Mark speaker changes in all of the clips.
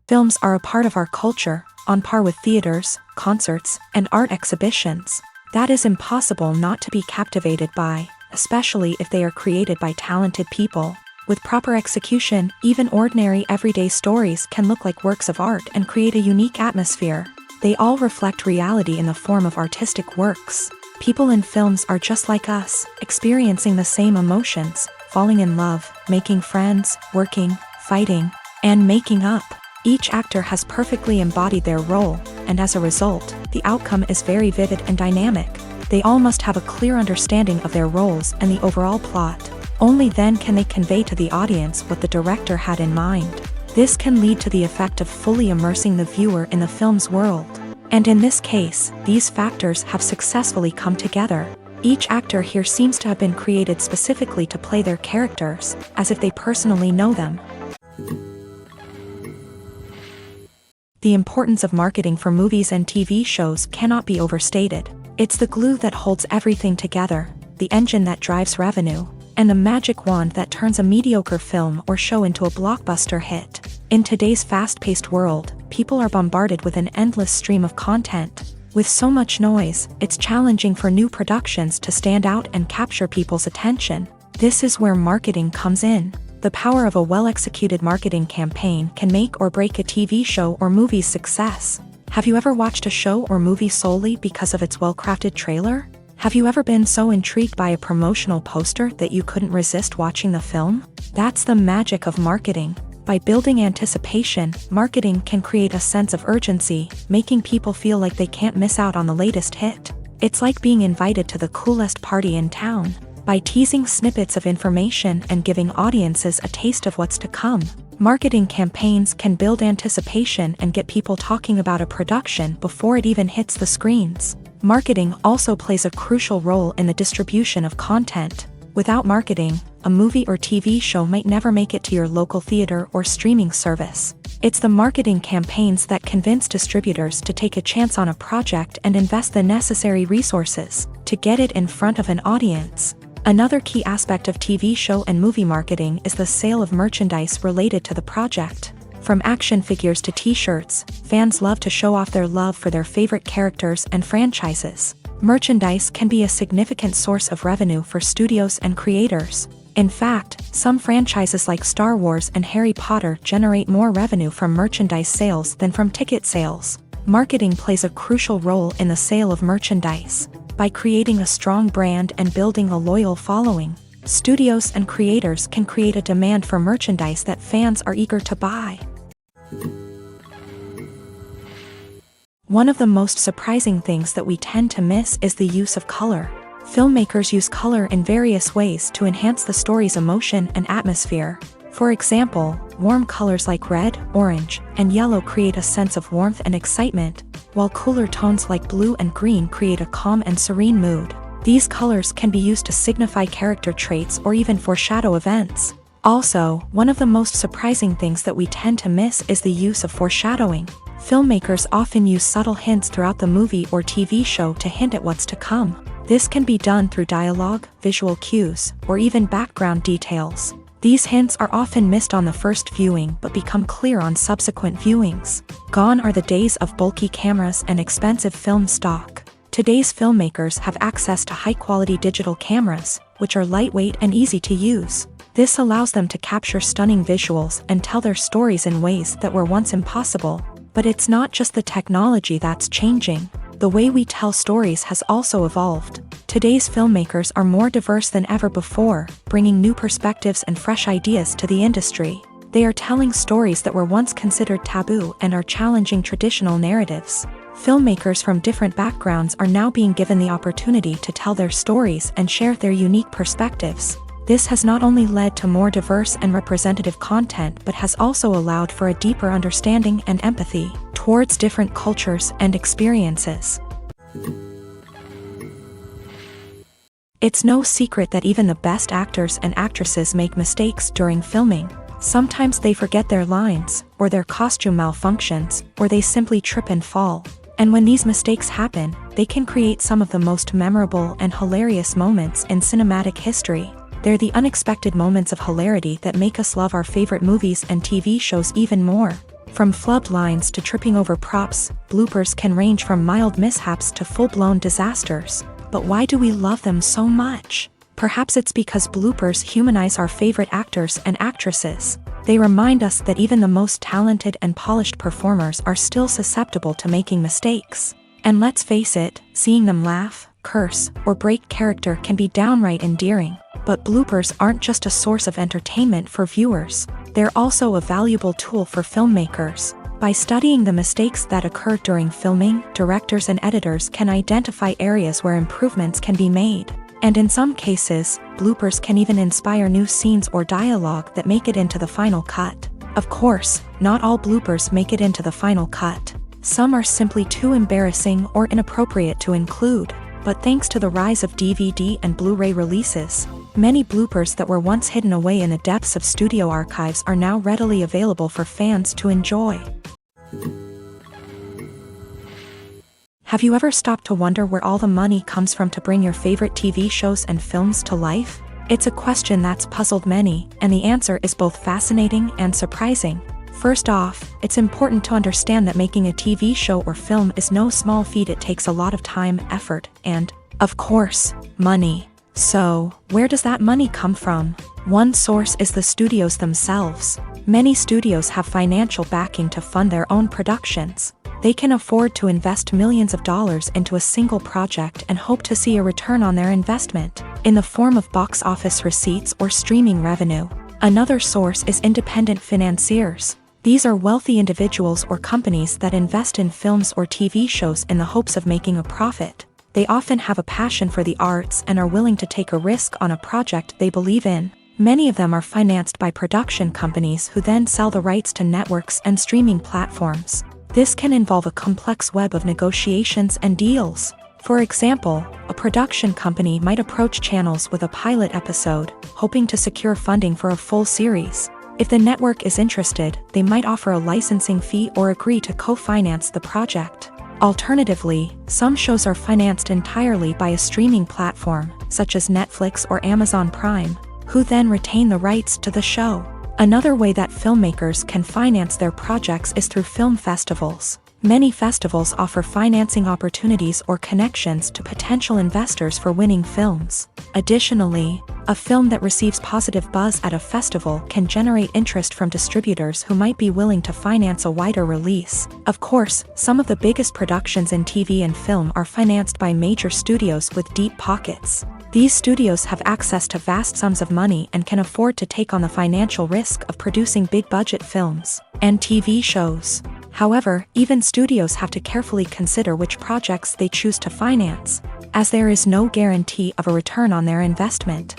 Speaker 1: Films are a part of our culture, on par with theaters, concerts, and art exhibitions. That is impossible not to be captivated by, especially if they are created by talented people. With proper execution, even ordinary everyday stories can look like works of art and create a unique atmosphere. They all reflect reality in the form of artistic works. People in films are just like us, experiencing the same emotions, falling in love, making friends, working, fighting, and making up. Each actor has perfectly embodied their role, and as a result, the outcome is very vivid and dynamic. They all must have a clear understanding of their roles and the overall plot. Only then can they convey to the audience what the director had in mind. This can lead to the effect of fully immersing the viewer in the film's world. And in this case, these factors have successfully come together. Each actor here seems to have been created specifically to play their characters, as if they personally know them. The importance of marketing for movies and TV shows cannot be overstated. It's the glue that holds everything together, the engine that drives revenue, and the magic wand that turns a mediocre film or show into a blockbuster hit. In today's fast-paced world, people are bombarded with an endless stream of content. With so much noise, it's challenging for new productions to stand out and capture people's attention. This is where marketing comes in. The power of a well-executed marketing campaign can make or break a TV show or movie's success. Have you ever watched a show or movie solely because of its well-crafted trailer? Have you ever been so intrigued by a promotional poster that you couldn't resist watching the film? That's the magic of marketing. By building anticipation, marketing can create a sense of urgency, making people feel like they can't miss out on the latest hit. It's like being invited to the coolest party in town. By teasing snippets of information and giving audiences a taste of what's to come, marketing campaigns can build anticipation and get people talking about a production before it even hits the screens. Marketing also plays a crucial role in the distribution of content. Without marketing, a movie or TV show might never make it to your local theater or streaming service. It's the marketing campaigns that convince distributors to take a chance on a project and invest the necessary resources to get it in front of an audience. Another key aspect of TV show and movie marketing is the sale of merchandise related to the project. From action figures to t-shirts, fans love to show off their love for their favorite characters and franchises. Merchandise can be a significant source of revenue for studios and creators. In fact, some franchises like Star Wars and Harry Potter generate more revenue from merchandise sales than from ticket sales. Marketing plays a crucial role in the sale of merchandise. By creating a strong brand and building a loyal following, studios and creators can create a demand for merchandise that fans are eager to buy. One of the most surprising things that we tend to miss is the use of color. Filmmakers use color in various ways to enhance the story's emotion and atmosphere. For example, warm colors like red, orange, and yellow create a sense of warmth and excitement, while cooler tones like blue and green create a calm and serene mood. These colors can be used to signify character traits or even foreshadow events. Also, one of the most surprising things that we tend to miss is the use of foreshadowing. Filmmakers often use subtle hints throughout the movie or TV show to hint at what's to come. This can be done through dialogue, visual cues, or even background details. These hints are often missed on the first viewing but become clear on subsequent viewings. Gone are the days of bulky cameras and expensive film stock. Today's filmmakers have access to high-quality digital cameras, which are lightweight and easy to use. This allows them to capture stunning visuals and tell their stories in ways that were once impossible. But it's not just the technology that's changing. The way we tell stories has also evolved. Today's filmmakers are more diverse than ever before, bringing new perspectives and fresh ideas to the industry. They are telling stories that were once considered taboo and are challenging traditional narratives. Filmmakers from different backgrounds are now being given the opportunity to tell their stories and share their unique perspectives. This has not only led to more diverse and representative content but has also allowed for a deeper understanding and empathy towards different cultures and experiences. It's no secret that even the best actors and actresses make mistakes during filming. Sometimes they forget their lines, or their costume malfunctions, or they simply trip and fall. And when these mistakes happen, they can create some of the most memorable and hilarious moments in cinematic history. They're the unexpected moments of hilarity that make us love our favorite movies and TV shows even more. From flubbed lines to tripping over props, bloopers can range from mild mishaps to full-blown disasters. But why do we love them so much? Perhaps it's because bloopers humanize our favorite actors and actresses. They remind us that even the most talented and polished performers are still susceptible to making mistakes. And let's face it, seeing them laugh, curse, or break character can be downright endearing. But bloopers aren't just a source of entertainment for viewers. They're also a valuable tool for filmmakers. By studying the mistakes that occur during filming, directors and editors can identify areas where improvements can be made. And in some cases, bloopers can even inspire new scenes or dialogue that make it into the final cut. Of course, not all bloopers make it into the final cut. Some are simply too embarrassing or inappropriate to include. But thanks to the rise of DVD and Blu-ray releases, many bloopers that were once hidden away in the depths of studio archives are now readily available for fans to enjoy. Have you ever stopped to wonder where all the money comes from to bring your favorite TV shows and films to life? It's a question that's puzzled many, and the answer is both fascinating and surprising. First off, it's important to understand that making a TV show or film is no small feat. It takes a lot of time, effort, and, of course, money. So, where does that money come from? One source is the studios themselves. Many studios have financial backing to fund their own productions. They can afford to invest millions of dollars into a single project and hope to see a return on their investment, in the form of box office receipts or streaming revenue. Another source is independent financiers. These are wealthy individuals or companies that invest in films or TV shows in the hopes of making a profit. They often have a passion for the arts and are willing to take a risk on a project they believe in. Many of them are financed by production companies who then sell the rights to networks and streaming platforms. This can involve a complex web of negotiations and deals. For example, a production company might approach channels with a pilot episode, hoping to secure funding for a full series. If the network is interested, they might offer a licensing fee or agree to co-finance the project. Alternatively, some shows are financed entirely by a streaming platform, such as Netflix or Amazon Prime, who then retain the rights to the show. Another way that filmmakers can finance their projects is through film festivals. Many festivals offer financing opportunities or connections to potential investors for winning films. Additionally, a film that receives positive buzz at a festival can generate interest from distributors who might be willing to finance a wider release. Of course, some of the biggest productions in TV and film are financed by major studios with deep pockets. These studios have access to vast sums of money and can afford to take on the financial risk of producing big-budget films and TV shows. However, even studios have to carefully consider which projects they choose to finance, as there is no guarantee of a return on their investment.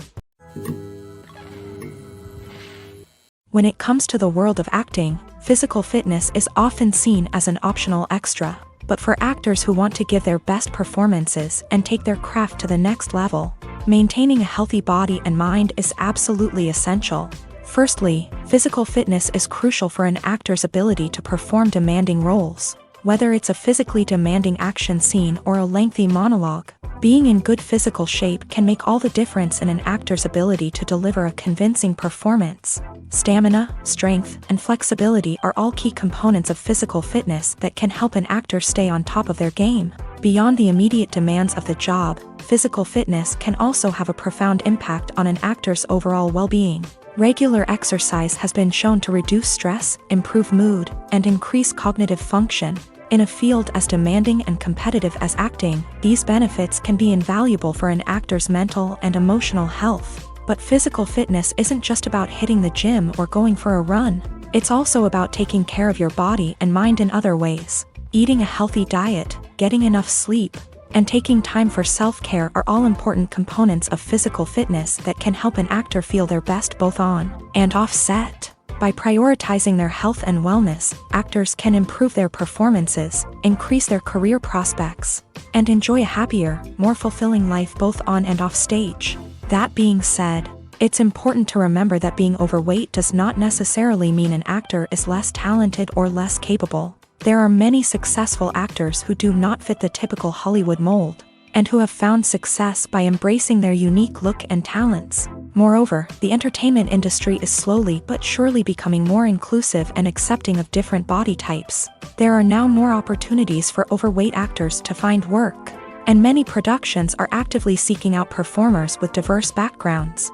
Speaker 1: When it comes to the world of acting, physical fitness is often seen as an optional extra. But for actors who want to give their best performances and take their craft to the next level, maintaining a healthy body and mind is absolutely essential. Firstly, physical fitness is crucial for an actor's ability to perform demanding roles. Whether it's a physically demanding action scene or a lengthy monologue, being in good physical shape can make all the difference in an actor's ability to deliver a convincing performance. Stamina, strength, and flexibility are all key components of physical fitness that can help an actor stay on top of their game. Beyond the immediate demands of the job, physical fitness can also have a profound impact on an actor's overall well-being. Regular exercise has been shown to reduce stress, improve mood, and increase cognitive function. In a field as demanding and competitive as acting, these benefits can be invaluable for an actor's mental and emotional health. But physical fitness isn't just about hitting the gym or going for a run. It's also about taking care of your body and mind in other ways. Eating a healthy diet, getting enough sleep, and taking time for self-care are all important components of physical fitness that can help an actor feel their best both on and off set. By prioritizing their health and wellness, actors can improve their performances, increase their career prospects, and enjoy a happier, more fulfilling life both on and off stage. That being said, it's important to remember that being overweight does not necessarily mean an actor is less talented or less capable. There are many successful actors who do not fit the typical Hollywood mold, and who have found success by embracing their unique look and talents. Moreover, the entertainment industry is slowly but surely becoming more inclusive and accepting of different body types. There are now more opportunities for overweight actors to find work, and many productions are actively seeking out performers with diverse backgrounds.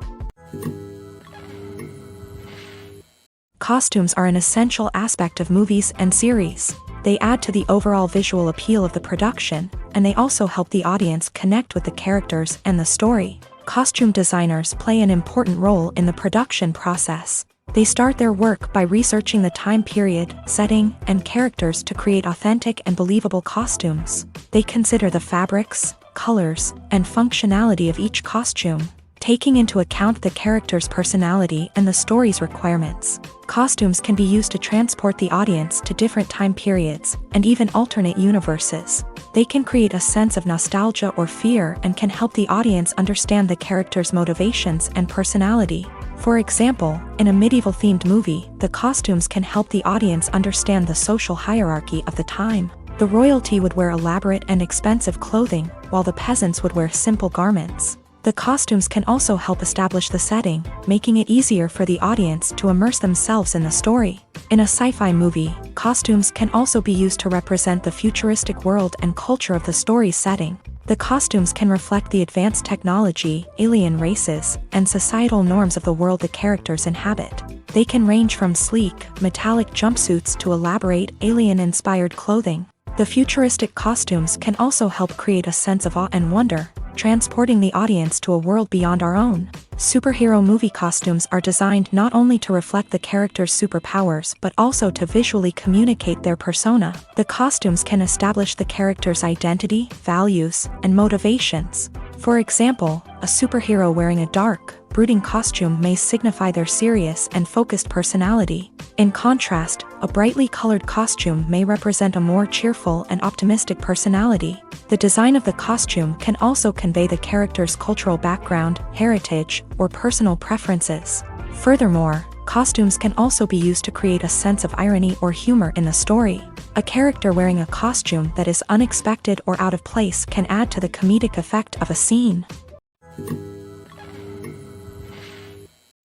Speaker 1: Costumes are an essential aspect of movies and series. They add to the overall visual appeal of the production, and they also help the audience connect with the characters and the story. Costume designers play an important role in the production process. They start their work by researching the time period, setting, and characters to create authentic and believable costumes. They consider the fabrics, colors, and functionality of each costume, taking into account the character's personality and the story's requirements. Costumes can be used to transport the audience to different time periods and even alternate universes. They can create a sense of nostalgia or fear and can help the audience understand the character's motivations and personality. For example, in a medieval-themed movie, the costumes can help the audience understand the social hierarchy of the time. The royalty would wear elaborate and expensive clothing, while the peasants would wear simple garments. The costumes can also help establish the setting, making it easier for the audience to immerse themselves in the story. In a sci-fi movie, costumes can also be used to represent the futuristic world and culture of the story's setting. The costumes can reflect the advanced technology, alien races, and societal norms of the world the characters inhabit. They can range from sleek, metallic jumpsuits to elaborate, alien-inspired clothing. The futuristic costumes can also help create a sense of awe and wonder, transporting the audience to a world beyond our own. Superhero movie costumes are designed not only to reflect the character's superpowers but also to visually communicate their persona. The costumes can establish the character's identity, values, and motivations. For example, a superhero wearing a dark, brooding costume may signify their serious and focused personality. In contrast, a brightly colored costume may represent a more cheerful and optimistic personality. The design of the costume can also convey the character's cultural background, heritage, or personal preferences. Furthermore, costumes can also be used to create a sense of irony or humor in the story. A character wearing a costume that is unexpected or out of place can add to the comedic effect of a scene.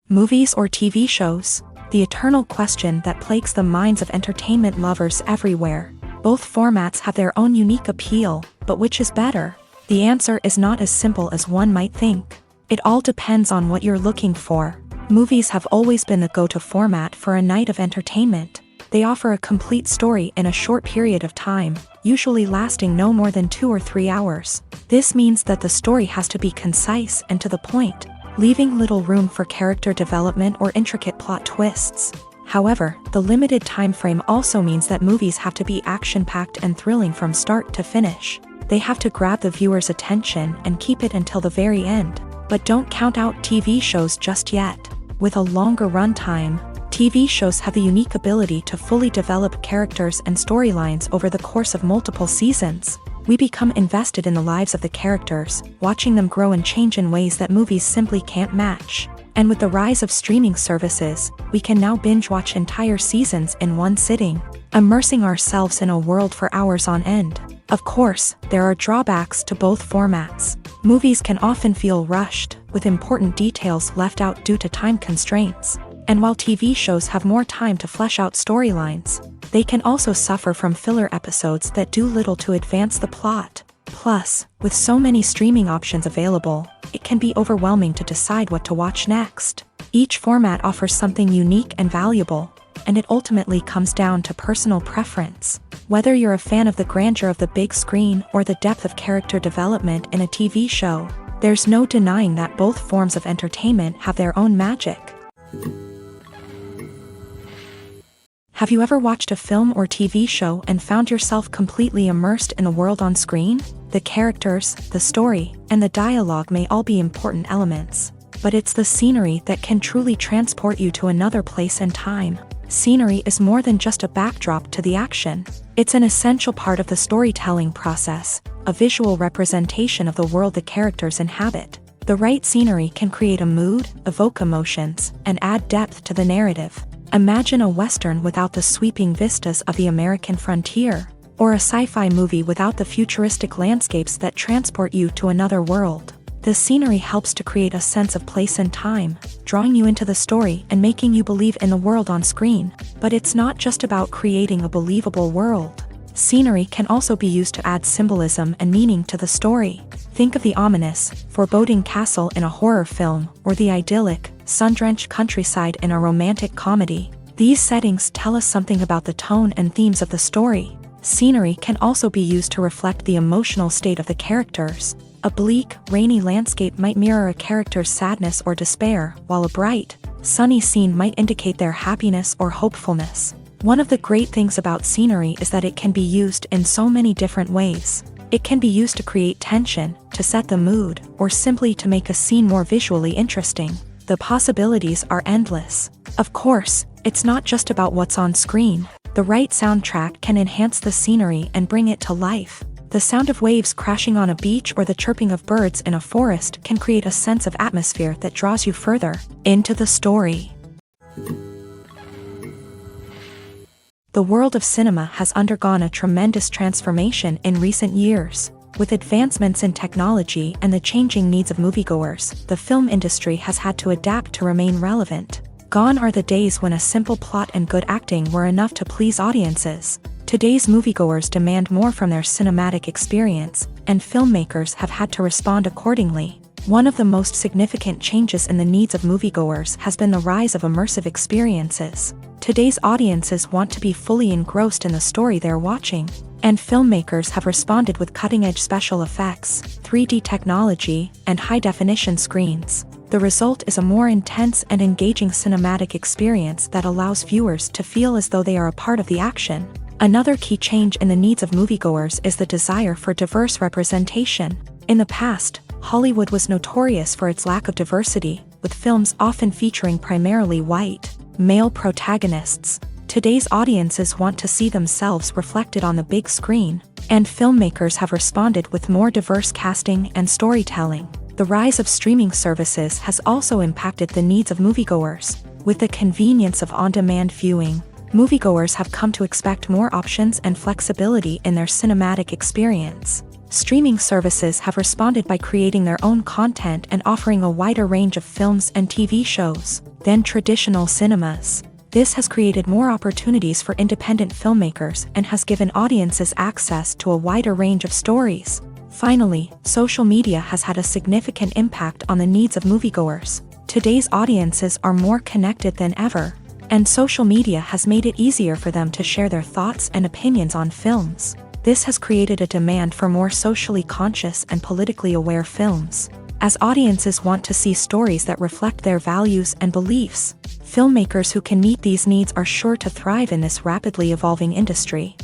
Speaker 1: Movies or TV shows? The eternal question that plagues the minds of entertainment lovers everywhere. Both formats have their own unique appeal, but which is better? The answer is not as simple as one might think. It all depends on what you're looking for. Movies have always been the go-to format for a night of entertainment. They offer a complete story in a short period of time, usually lasting no more than 2 or 3 hours. This means that the story has to be concise and to the point, leaving little room for character development or intricate plot twists. However, the limited time frame also means that movies have to be action-packed and thrilling from start to finish. They have to grab the viewer's attention and keep it until the very end. But don't count out TV shows just yet. With a longer runtime, TV shows have the unique ability to fully develop characters and storylines over the course of multiple seasons. We become invested in the lives of the characters, watching them grow and change in ways that movies simply can't match. And with the rise of streaming services, we can now binge-watch entire seasons in one sitting, immersing ourselves in a world for hours on end. Of course, there are drawbacks to both formats. Movies can often feel rushed, with important details left out due to time constraints. And while TV shows have more time to flesh out storylines, they can also suffer from filler episodes that do little to advance the plot. Plus, with so many streaming options available, it can be overwhelming to decide what to watch next. Each format offers something unique and valuable, and it ultimately comes down to personal preference. Whether you're a fan of the grandeur of the big screen or the depth of character development in a TV show, there's no denying that both forms of entertainment have their own magic. Have you ever watched a film or TV show and found yourself completely immersed in the world on screen? The characters, the story, and the dialogue may all be important elements, but it's the scenery that can truly transport you to another place and time. Scenery is more than just a backdrop to the action. It's an essential part of the storytelling process, a visual representation of the world the characters inhabit. The right scenery can create a mood, evoke emotions, and add depth to the narrative. Imagine a Western without the sweeping vistas of the American frontier. or a sci-fi movie without the futuristic landscapes that transport you to another world. The scenery helps to create a sense of place and time, drawing you into the story and making you believe in the world on screen. But it's not just about creating a believable world. Scenery can also be used to add symbolism and meaning to the story. Think of the ominous, foreboding castle in a horror film, or the idyllic, sun-drenched countryside in a romantic comedy. These settings tell us something about the tone and themes of the story. Scenery can also be used to reflect the emotional state of the characters. A bleak, rainy landscape might mirror a character's sadness or despair, while a bright, sunny scene might indicate their happiness or hopefulness. One of the great things about scenery is that it can be used in so many different ways. It can be used to create tension, to set the mood, or simply to make a scene more visually interesting. The possibilities are endless. Of course, it's not just about what's on screen. The right soundtrack can enhance the scenery and bring it to life. The sound of waves crashing on a beach or the chirping of birds in a forest can create a sense of atmosphere that draws you further into the story. The world of cinema has undergone a tremendous transformation in recent years. With advancements in technology and the changing needs of moviegoers, the film industry has had to adapt to remain relevant. Gone are the days when a simple plot and good acting were enough to please audiences. Today's moviegoers demand more from their cinematic experience, and filmmakers have had to respond accordingly. One of the most significant changes in the needs of moviegoers has been the rise of immersive experiences. Today's audiences want to be fully engrossed in the story they're watching, and filmmakers have responded with cutting-edge special effects, 3D technology, and high-definition screens. The result is a more intense and engaging cinematic experience that allows viewers to feel as though they are a part of the action. Another key change in the needs of moviegoers is the desire for diverse representation. In the past, Hollywood was notorious for its lack of diversity, with films often featuring primarily white, male protagonists. Today's audiences want to see themselves reflected on the big screen, and filmmakers have responded with more diverse casting and storytelling. The rise of streaming services has also impacted the needs of moviegoers. With the convenience of on-demand viewing, moviegoers have come to expect more options and flexibility in their cinematic experience. Streaming services have responded by creating their own content and offering a wider range of films and TV shows than traditional cinemas. This has created more opportunities for independent filmmakers and has given audiences access to a wider range of stories. Finally, social media has had a significant impact on the needs of moviegoers. Today's audiences are more connected than ever, and social media has made it easier for them to share their thoughts and opinions on films. This has created a demand for more socially conscious and politically aware films. As audiences want to see stories that reflect their values and beliefs, filmmakers who can meet these needs are sure to thrive in this rapidly evolving industry.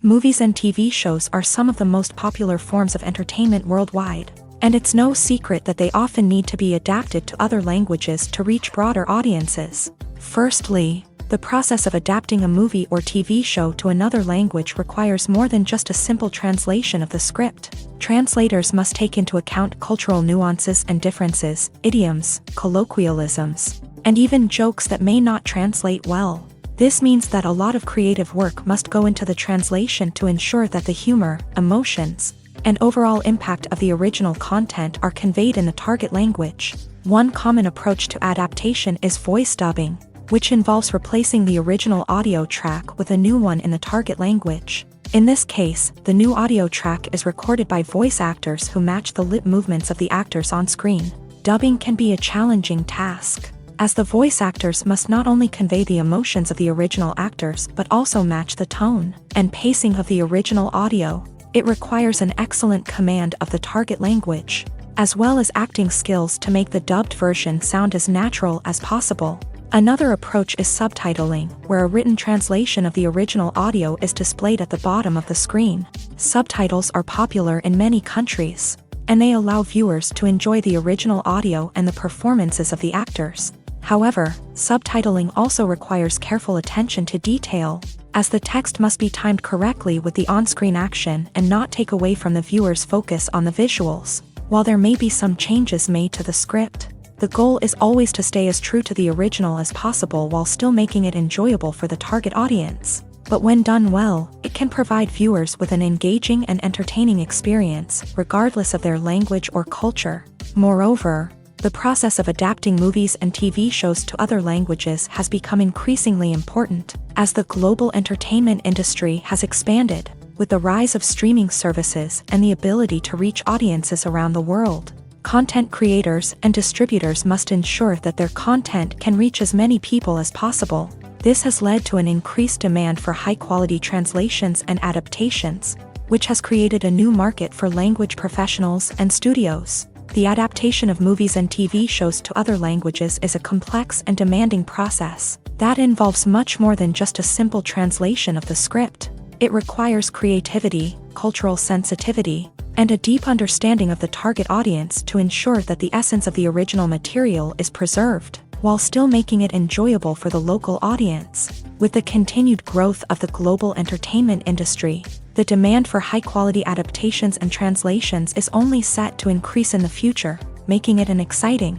Speaker 1: Movies and TV shows are some of the most popular forms of entertainment worldwide, and it's no secret that they often need to be adapted to other languages to reach broader audiences. Firstly, the process of adapting a movie or TV show to another language requires more than just a simple translation of the script. Translators must take into account cultural nuances and differences, idioms, colloquialisms, and even jokes that may not translate well. This means that a lot of creative work must go into the translation to ensure that the humor, emotions, and overall impact of the original content are conveyed in the target language. One common approach to adaptation is voice dubbing, which involves replacing the original audio track with a new one in the target language. In this case, the new audio track is recorded by voice actors who match the lip movements of the actors on screen. Dubbing can be a challenging task, as the voice actors must not only convey the emotions of the original actors but also match the tone and pacing of the original audio. It requires an excellent command of the target language, as well as acting skills to make the dubbed version sound as natural as possible. Another approach is subtitling, where a written translation of the original audio is displayed at the bottom of the screen. Subtitles are popular in many countries, and they allow viewers to enjoy the original audio and the performances of the actors. However, subtitling also requires careful attention to detail, as the text must be timed correctly with the on-screen action and not take away from the viewer's focus on the visuals. While there may be some changes made to the script, The goal is always to stay as true to the original as possible while still making it enjoyable for the target audience. But when done well, it can provide viewers with an engaging and entertaining experience, regardless of their language or culture. Moreover, the process of adapting movies and TV shows to other languages has become increasingly important, as the global entertainment industry has expanded, with the rise of streaming services and the ability to reach audiences around the world. Content creators and distributors must ensure that their content can reach as many people as possible. This has led to an increased demand for high-quality translations and adaptations, which has created a new market for language professionals and studios. The adaptation of movies and TV shows to other languages is a complex and demanding process that involves much more than just a simple translation of the script. It requires creativity, cultural sensitivity, and a deep understanding of the target audience to ensure that the essence of the original material is preserved, while still making it enjoyable for the local audience. With the continued growth of the global entertainment industry, the demand for high-quality adaptations and translations is only set to increase in the future, making it an exciting.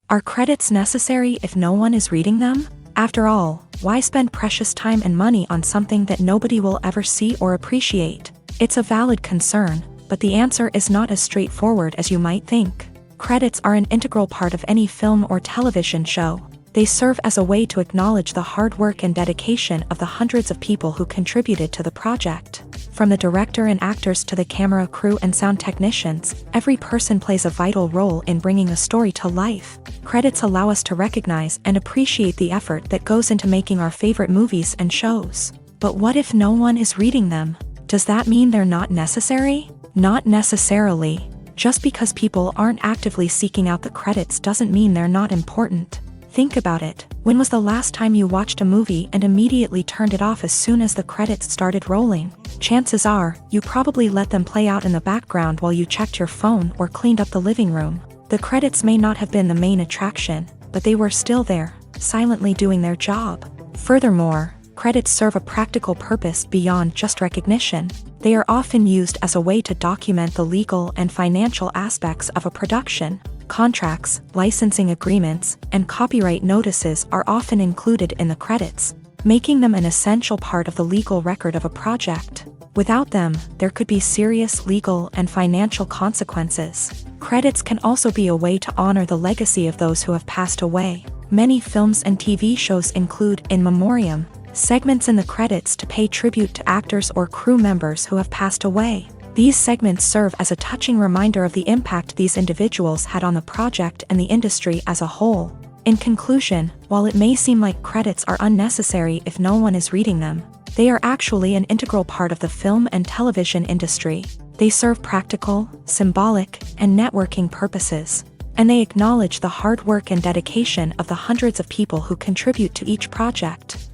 Speaker 1: Are credits necessary if no one is reading them? After all, why spend precious time and money on something that nobody will ever see or appreciate? It's a valid concern, but the answer is not as straightforward as you might think. Credits are an integral part of any film or television show. They serve as a way to acknowledge the hard work and dedication of the hundreds of people who contributed to the project. From the director and actors to the camera crew and sound technicians, every person plays a vital role in bringing a story to life. Credits allow us to recognize and appreciate the effort that goes into making our favorite movies and shows. But what if no one is reading them? Does that mean they're not necessary? Not necessarily. Just because people aren't actively seeking out the credits doesn't mean they're not important. Think about it. When was the last time you watched a movie and immediately turned it off as soon as the credits started rolling? Chances are, you probably let them play out in the background while you checked your phone or cleaned up the living room. The credits may not have been the main attraction, but they were still there, silently doing their job. Furthermore, credits serve a practical purpose beyond just recognition. They are often used as a way to document the legal and financial aspects of a production. Contracts, licensing agreements, and copyright notices are often included in the credits, making them an essential part of the legal record of a project. Without them, there could be serious legal and financial consequences. Credits can also be a way to honor the legacy of those who have passed away. Many films and TV shows include in memoriam segments in the credits to pay tribute to actors or crew members who have passed away. These segments serve as a touching reminder of the impact these individuals had on the project and the industry as a whole. In conclusion, while it may seem like credits are unnecessary if no one is reading them, they are actually an integral part of the film and television industry. They serve practical, symbolic, and networking purposes, and they acknowledge the hard work and dedication of the hundreds of people who contribute to each project.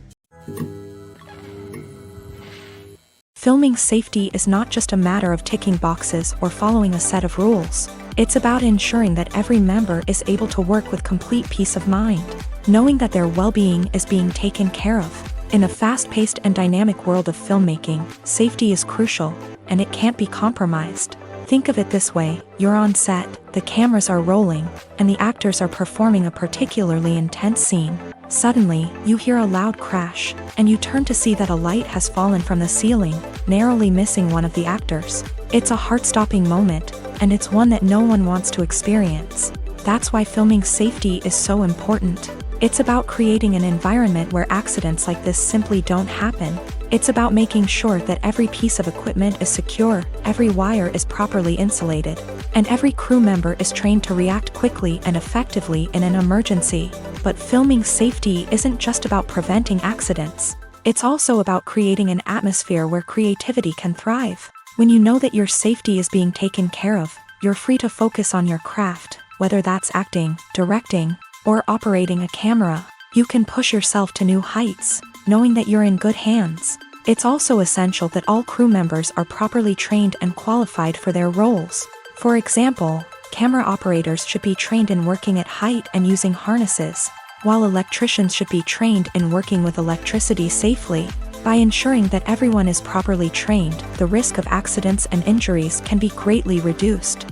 Speaker 1: Filming safety is not just a matter of ticking boxes or following a set of rules. It's about ensuring that every member is able to work with complete peace of mind, knowing that their well-being is being taken care of. In a fast-paced and dynamic world of filmmaking, safety is crucial, and it can't be compromised. Think of it this way: you're on set, the cameras are rolling, and the actors are performing a particularly intense scene. Suddenly, you hear a loud crash, and you turn to see that a light has fallen from the ceiling, narrowly missing one of the actors. It's a heart-stopping moment, and it's one that no one wants to experience. That's why filming safety is so important. It's about creating an environment where accidents like this simply don't happen. It's about making sure that every piece of equipment is secure, every wire is properly insulated, and every crew member is trained to react quickly and effectively in an emergency. But filming safety isn't just about preventing accidents. It's also about creating an atmosphere where creativity can thrive. When you know that your safety is being taken care of, you're free to focus on your craft, whether that's acting, directing, or operating a camera. You can push yourself to new heights, knowing that you're in good hands. It's also essential that all crew members are properly trained and qualified for their roles. For example, camera operators should be trained in working at height and using harnesses, while electricians should be trained in working with electricity safely. By ensuring that everyone is properly trained, the risk of accidents and injuries can be greatly reduced.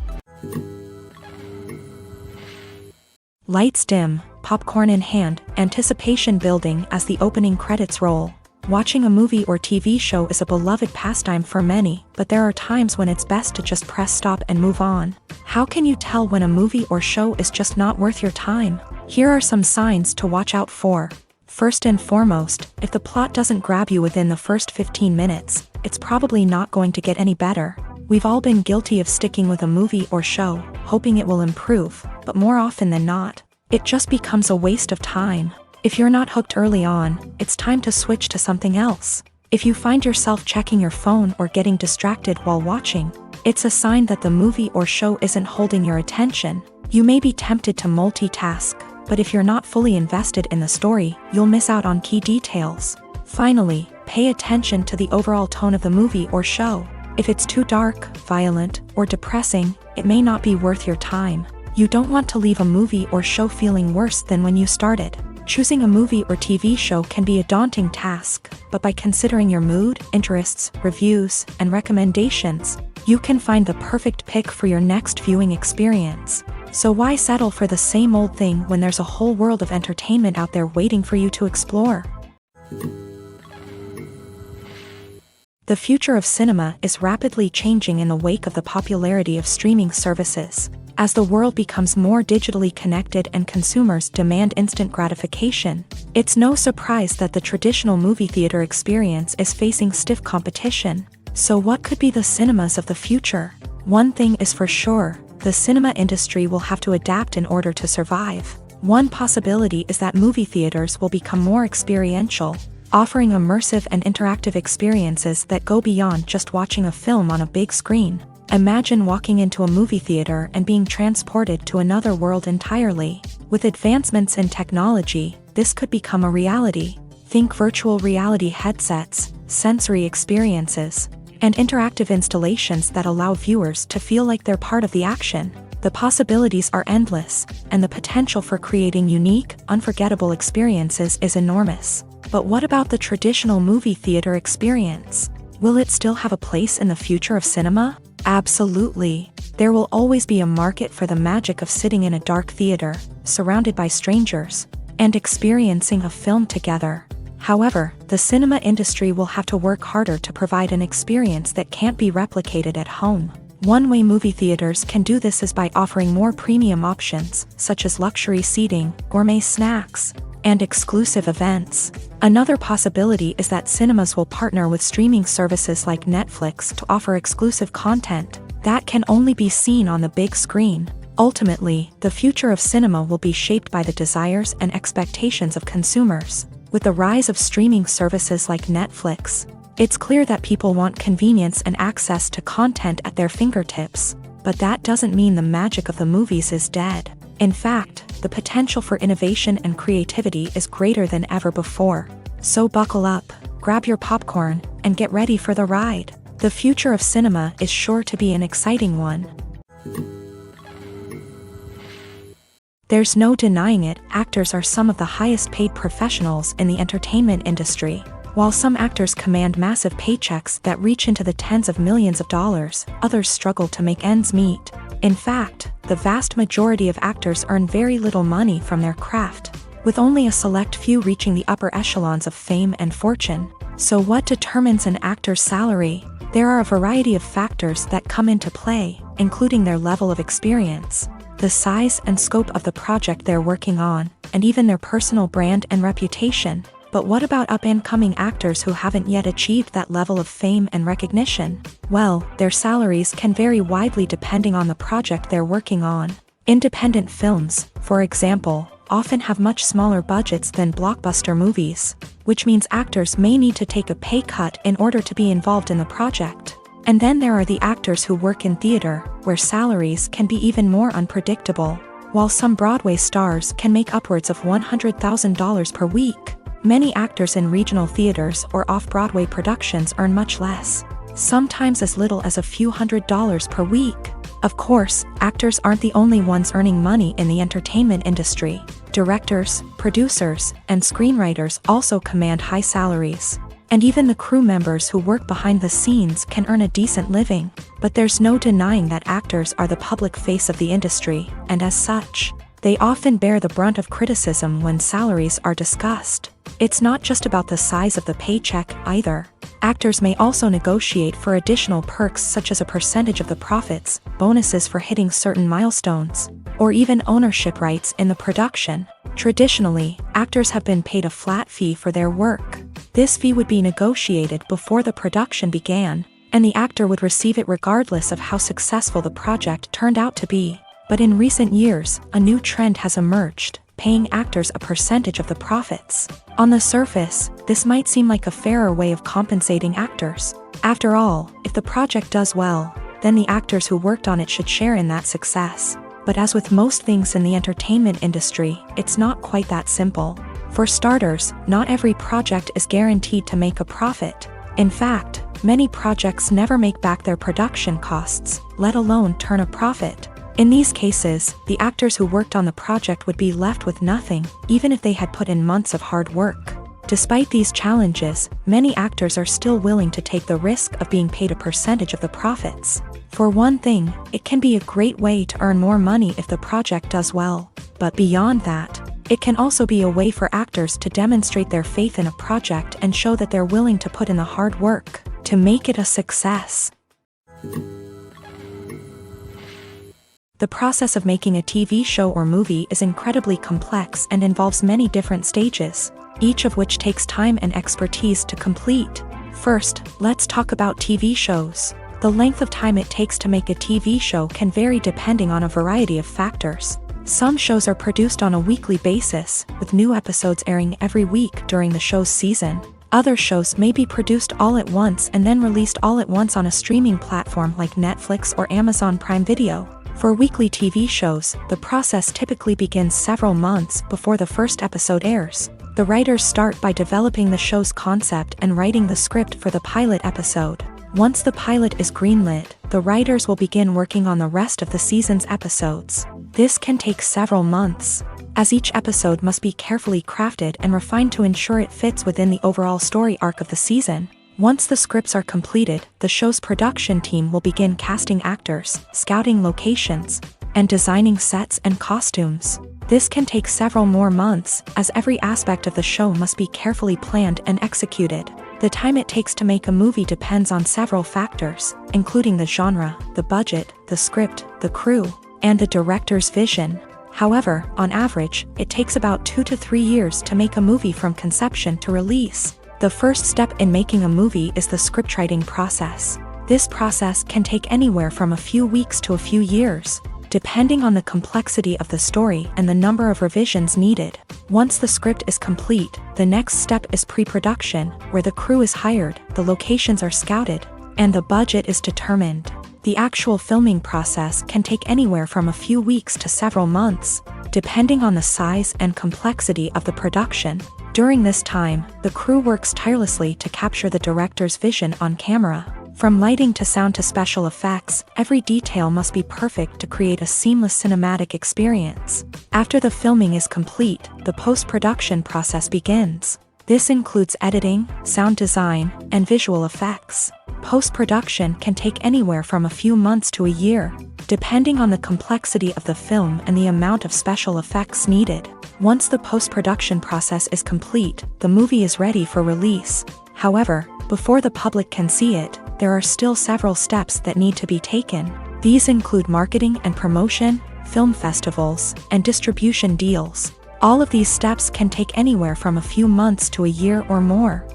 Speaker 1: Lights dim, popcorn in hand, anticipation building as the opening credits roll. Watching a movie or TV show is a beloved pastime for many, but there are times when it's best to just press stop and move on. How can you tell when a movie or show is just not worth your time? Here are some signs to watch out for. First and foremost, if the plot doesn't grab you within the first 15 minutes, it's probably not going to get any better. We've all been guilty of sticking with a movie or show, hoping it will improve, but more often than not, it just becomes a waste of time. If you're not hooked early on, it's time to switch to something else. If you find yourself checking your phone or getting distracted while watching, it's a sign that the movie or show isn't holding your attention. You may be tempted to multitask, but if you're not fully invested in the story, you'll miss out on key details. Finally, pay attention to the overall tone of the movie or show. If it's too dark, violent, or depressing, it may not be worth your time. You don't want to leave a movie or show feeling worse than when you started. Choosing a movie or TV show can be a daunting task, but by considering your mood, interests, reviews, and recommendations, you can find the perfect pick for your next viewing experience. So why settle for the same old thing when there's a whole world of entertainment out there waiting for you to explore? The future of cinema is rapidly changing in the wake of the popularity of streaming services. As the world becomes more digitally connected and consumers demand instant gratification, it's no surprise that the traditional movie theater experience is facing stiff competition. So what could be the cinemas of the future? One thing is for sure, the cinema industry will have to adapt in order to survive. One possibility is that movie theaters will become more experiential, offering immersive and interactive experiences that go beyond just watching a film on a big screen. Imagine walking into a movie theater and being transported to another world entirely. With advancements in technology, this could become a reality. Think virtual reality headsets, sensory experiences, and interactive installations that allow viewers to feel like they're part of the action. The possibilities are endless, and the potential for creating unique, unforgettable experiences is enormous. But what about the traditional movie theater experience? Will it still have a place in the future of cinema? Absolutely. There will always be a market for the magic of sitting in a dark theater, surrounded by strangers, and experiencing a film together. However, the cinema industry will have to work harder to provide an experience that can't be replicated at home. One way movie theaters can do this is by offering more premium options, such as luxury seating, gourmet snacks, and exclusive events. Another possibility is that cinemas will partner with streaming services like Netflix to offer exclusive content that can only be seen on the big screen. Ultimately, the future of cinema will be shaped by the desires and expectations of consumers. With the rise of streaming services like Netflix, it's clear that people want convenience and access to content at their fingertips. But that doesn't mean the magic of the movies is dead. In fact, the potential for innovation and creativity is greater than ever before. So buckle up, grab your popcorn, and get ready for the ride. The future of cinema is sure to be an exciting one. There's no denying it, actors are some of the highest paid professionals in the entertainment industry. While some actors command massive paychecks that reach into the tens of millions of dollars, others struggle to make ends meet. In fact, the vast majority of actors earn very little money from their craft, with only a select few reaching the upper echelons of fame and fortune. So what determines an actor's salary? There are a variety of factors that come into play, including their level of experience, the size and scope of the project they're working on, and even their personal brand and reputation. But what about up-and-coming actors who haven't yet achieved that level of fame and recognition? Well, their salaries can vary widely depending on the project they're working on. Independent films, for example, often have much smaller budgets than blockbuster movies, which means actors may need to take a pay cut in order to be involved in the project. And then there are the actors who work in theater, where salaries can be even more unpredictable. While some Broadway stars can make upwards of $100,000 per week, many actors in regional theaters or off-Broadway productions earn much less, sometimes as little as a few $100s per week. Of course, actors aren't the only ones earning money in the entertainment industry. Directors, producers, and screenwriters also command high salaries. And even the crew members who work behind the scenes can earn a decent living. But there's no denying that actors are the public face of the industry, and as such, They often bear the brunt of criticism when salaries are discussed. It's not just about the size of the paycheck, either. Actors may also negotiate for additional perks such as a percentage of the profits, bonuses for hitting certain milestones, or even ownership rights in the production. Traditionally, actors have been paid a flat fee for their work. This fee would be negotiated before the production began, and the actor would receive it regardless of how successful the project turned out to be. But in recent years, a new trend has emerged, paying actors a percentage of the profits. On the surface, this might seem like a fairer way of compensating actors. After all, if the project does well, then the actors who worked on it should share in that success. But as with most things in the entertainment industry, it's not quite that simple. For starters, not every project is guaranteed to make a profit. In fact, many projects never make back their production costs, let alone turn a profit. In these cases, the actors who worked on the project would be left with nothing, even if they had put in months of hard work. Despite these challenges, many actors are still willing to take the risk of being paid a percentage of the profits. For one thing, it can be a great way to earn more money if the project does well. But beyond that, it can also be a way for actors to demonstrate their faith in a project and show that they're willing to put in the hard work to make it a success. The process of making a TV show or movie is incredibly complex and involves many different stages, each of which takes time and expertise to complete. First, let's talk about TV shows. The length of time it takes to make a TV show can vary depending on a variety of factors. Some shows are produced on a weekly basis, with new episodes airing every week during the show's season. Other shows may be produced all at once and then released all at once on a streaming platform like Netflix or Amazon Prime Video. For weekly TV shows, the process typically begins several months before the first episode airs. The writers start by developing the show's concept and writing the script for the pilot episode. Once the pilot is greenlit, the writers will begin working on the rest of the season's episodes. This can take several months, as each episode must be carefully crafted and refined to ensure it fits within the overall story arc of the season. Once the scripts are completed, the show's production team will begin casting actors, scouting locations, and designing sets and costumes. This can take several more months, as every aspect of the show must be carefully planned and executed. The time it takes to make a movie depends on several factors, including the genre, the budget, the script, the crew, and the director's vision. However, on average, it takes about 2 to 3 years to make a movie from conception to release. The first step in making a movie is the scriptwriting process. This process can take anywhere from a few weeks to a few years, depending on the complexity of the story and the number of revisions needed. Once the script is complete, the next step is pre-production, where the crew is hired, the locations are scouted, and the budget is determined. The actual filming process can take anywhere from a few weeks to several months, depending on the size and complexity of the production. During this time, the crew works tirelessly to capture the director's vision on camera. From lighting to sound to special effects, every detail must be perfect to create a seamless cinematic experience. After the filming is complete, the post-production process begins. This includes editing, sound design, and visual effects. Post-production can take anywhere from a few months to a year, depending on the complexity of the film and the amount of special effects needed. Once the post-production process is complete, the movie is ready for release. However, before the public can see it, there are still several steps that need to be taken. These include marketing and promotion, film festivals, and distribution deals. All of these steps can take anywhere from a few months to a year or more.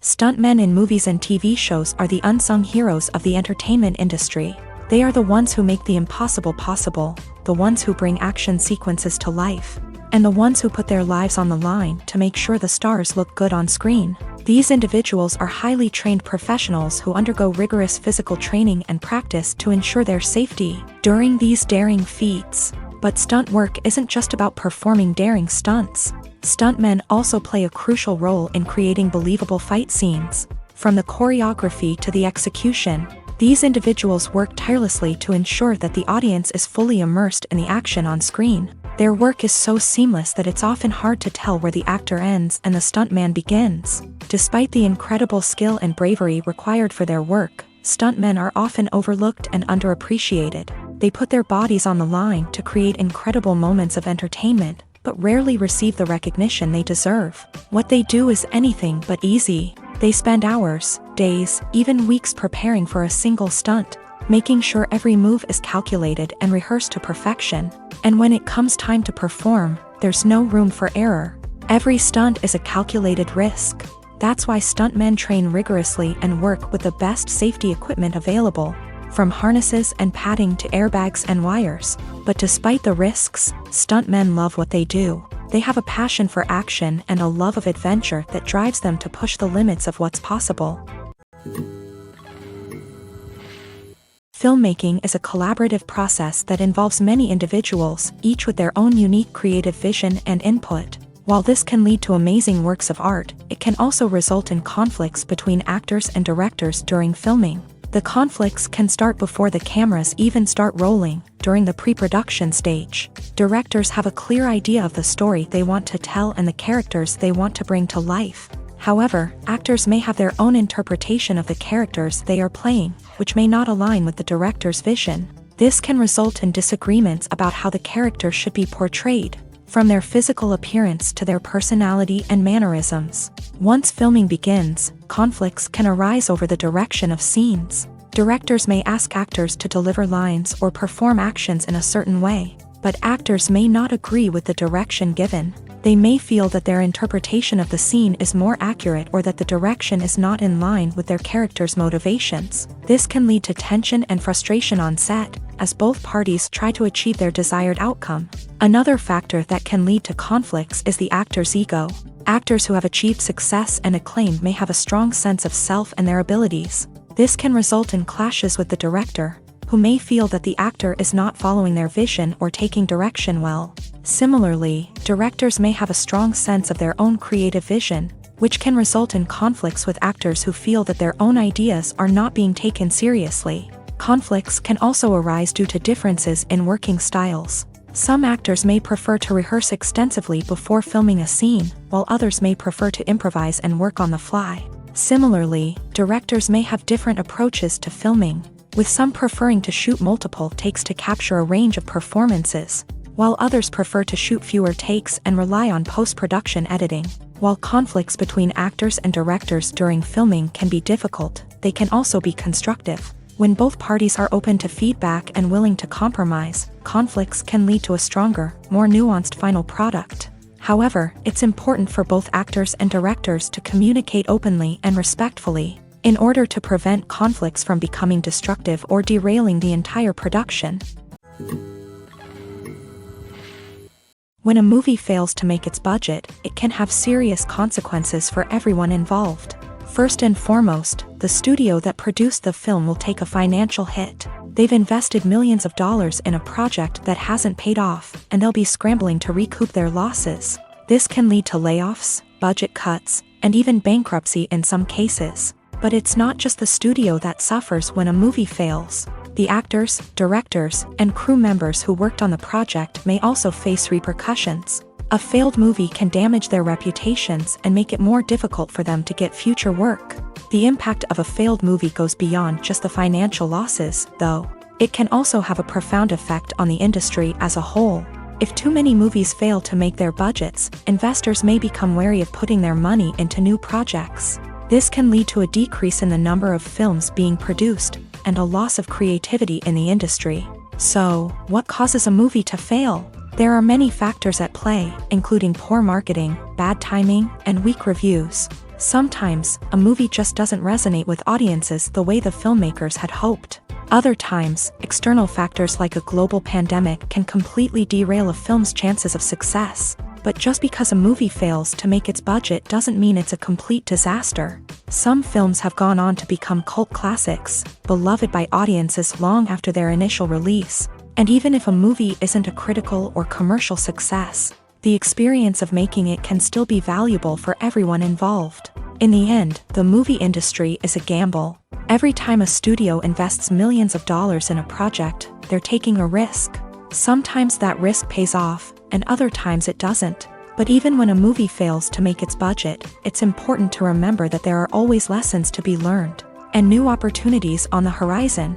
Speaker 1: Stuntmen in movies and TV shows are the unsung heroes of the entertainment industry. They are the ones who make the impossible possible, the ones who bring action sequences to life, and the ones who put their lives on the line to make sure the stars look good on screen. These individuals are highly trained professionals who undergo rigorous physical training and practice to ensure their safety during these daring feats. But stunt work isn't just about performing daring stunts. Stuntmen also play a crucial role in creating believable fight scenes. From the choreography to the execution, these individuals work tirelessly to ensure that the audience is fully immersed in the action on screen. Their work is so seamless that it's often hard to tell where the actor ends and the stuntman begins. Despite the incredible skill and bravery required for their work, stuntmen are often overlooked and underappreciated. They put their bodies on the line to create incredible moments of entertainment, but rarely receive the recognition they deserve. What they do is anything but easy. They spend hours, days, even weeks preparing for a single stunt, making sure every move is calculated and rehearsed to perfection. And when it comes time to perform, there's no room for error. Every stunt is a calculated risk. That's why stuntmen train rigorously and work with the best safety equipment available, from harnesses and padding to airbags and wires. But despite the risks, stuntmen love what they do. They have a passion for action and a love of adventure that drives them to push the limits of what's possible. Filmmaking is a collaborative process that involves many individuals, each with their own unique creative vision and input. While this can lead to amazing works of art, it can also result in conflicts between actors and directors during filming. The conflicts can start before the cameras even start rolling, during the pre-production stage. Directors have a clear idea of the story they want to tell and the characters they want to bring to life. However, actors may have their own interpretation of the characters they are playing, which may not align with the director's vision. This can result in disagreements about how the character should be portrayed, from their physical appearance to their personality and mannerisms. Once filming begins, conflicts can arise over the direction of scenes. Directors may ask actors to deliver lines or perform actions in a certain way, but actors may not agree with the direction given. They may feel that their interpretation of the scene is more accurate or that the direction is not in line with their character's motivations. This can lead to tension and frustration on set, as both parties try to achieve their desired outcome. Another factor that can lead to conflicts is the actor's ego. Actors who have achieved success and acclaim may have a strong sense of self and their abilities. This can result in clashes with the director, who may feel that the actor is not following their vision or taking direction well. Similarly, directors may have a strong sense of their own creative vision, which can result in conflicts with actors who feel that their own ideas are not being taken seriously. Conflicts can also arise due to differences in working styles. Some actors may prefer to rehearse extensively before filming a scene, while others may prefer to improvise and work on the fly. Similarly, directors may have different approaches to filming, with some preferring to shoot multiple takes to capture a range of performances, while others prefer to shoot fewer takes and rely on post-production editing. While conflicts between actors and directors during filming can be difficult, they can also be constructive. When both parties are open to feedback and willing to compromise, conflicts can lead to a stronger, more nuanced final product. However, it's important for both actors and directors to communicate openly and respectfully, in order to prevent conflicts from becoming destructive or derailing the entire production. When a movie fails to make its budget, it can have serious consequences for everyone involved. First and foremost, the studio that produced the film will take a financial hit. They've invested millions of dollars in a project that hasn't paid off, and they'll be scrambling to recoup their losses. This can lead to layoffs, budget cuts, and even bankruptcy in some cases. But it's not just the studio that suffers when a movie fails. The actors, directors, and crew members who worked on the project may also face repercussions. A failed movie can damage their reputations and make it more difficult for them to get future work. The impact of a failed movie goes beyond just the financial losses, though. It can also have a profound effect on the industry as a whole. If too many movies fail to make their budgets, investors may become wary of putting their money into new projects. This can lead to a decrease in the number of films being produced, and a loss of creativity in the industry. So, what causes a movie to fail? There are many factors at play, including poor marketing, bad timing, and weak reviews. Sometimes, a movie just doesn't resonate with audiences the way the filmmakers had hoped. Other times, external factors like a global pandemic can completely derail a film's chances of success. But just because a movie fails to make its budget doesn't mean it's a complete disaster. Some films have gone on to become cult classics, beloved by audiences long after their initial release. And even if a movie isn't a critical or commercial success, the experience of making it can still be valuable for everyone involved. In the end, the movie industry is a gamble. Every time a studio invests millions of dollars in a project, they're taking a risk. Sometimes that risk pays off, and other times it doesn't. But even when a movie fails to make its budget, it's important to remember that there are always lessons to be learned, and new opportunities on the horizon.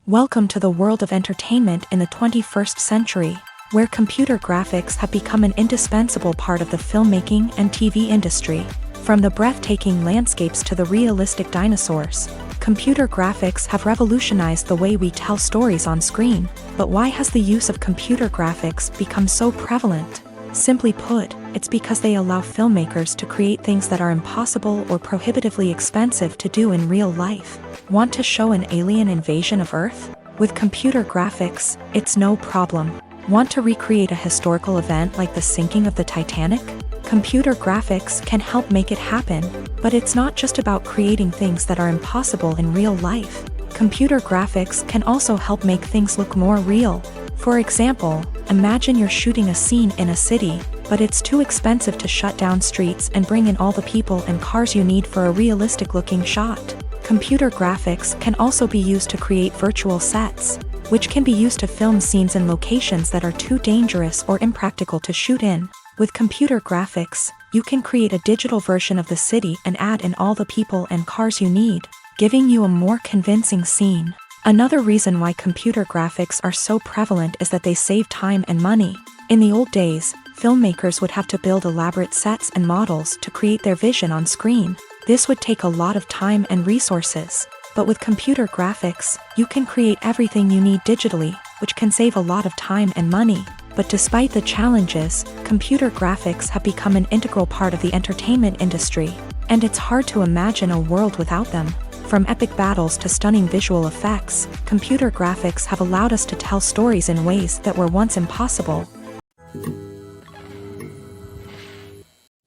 Speaker 1: Welcome to the world of entertainment in the 21st century, where computer graphics have become an indispensable part of the filmmaking and TV industry. From the breathtaking landscapes to the realistic dinosaurs, computer graphics have revolutionized the way we tell stories on screen. But why has the use of computer graphics become so prevalent? Simply put, it's because they allow filmmakers to create things that are impossible or prohibitively expensive to do in real life. Want to show an alien invasion of Earth? With computer graphics, it's no problem. Want to recreate a historical event like the sinking of the Titanic? Computer graphics can help make it happen, but it's not just about creating things that are impossible in real life. Computer graphics can also help make things look more real. For example, imagine you're shooting a scene in a city, but it's too expensive to shut down streets and bring in all the people and cars you need for a realistic-looking shot. Computer graphics can also be used to create virtual sets, which can be used to film scenes in locations that are too dangerous or impractical to shoot in. With computer graphics, you can create a digital version of the city and add in all the people and cars you need, giving you a more convincing scene. Another reason why computer graphics are so prevalent is that they save time and money. In the old days, filmmakers would have to build elaborate sets and models to create their vision on screen. This would take a lot of time and resources. But with computer graphics, you can create everything you need digitally, which can save a lot of time and money. But despite the challenges, computer graphics have become an integral part of the entertainment industry, and it's hard to imagine a world without them. From epic battles to stunning visual effects, computer graphics have allowed us to tell stories in ways that were once impossible.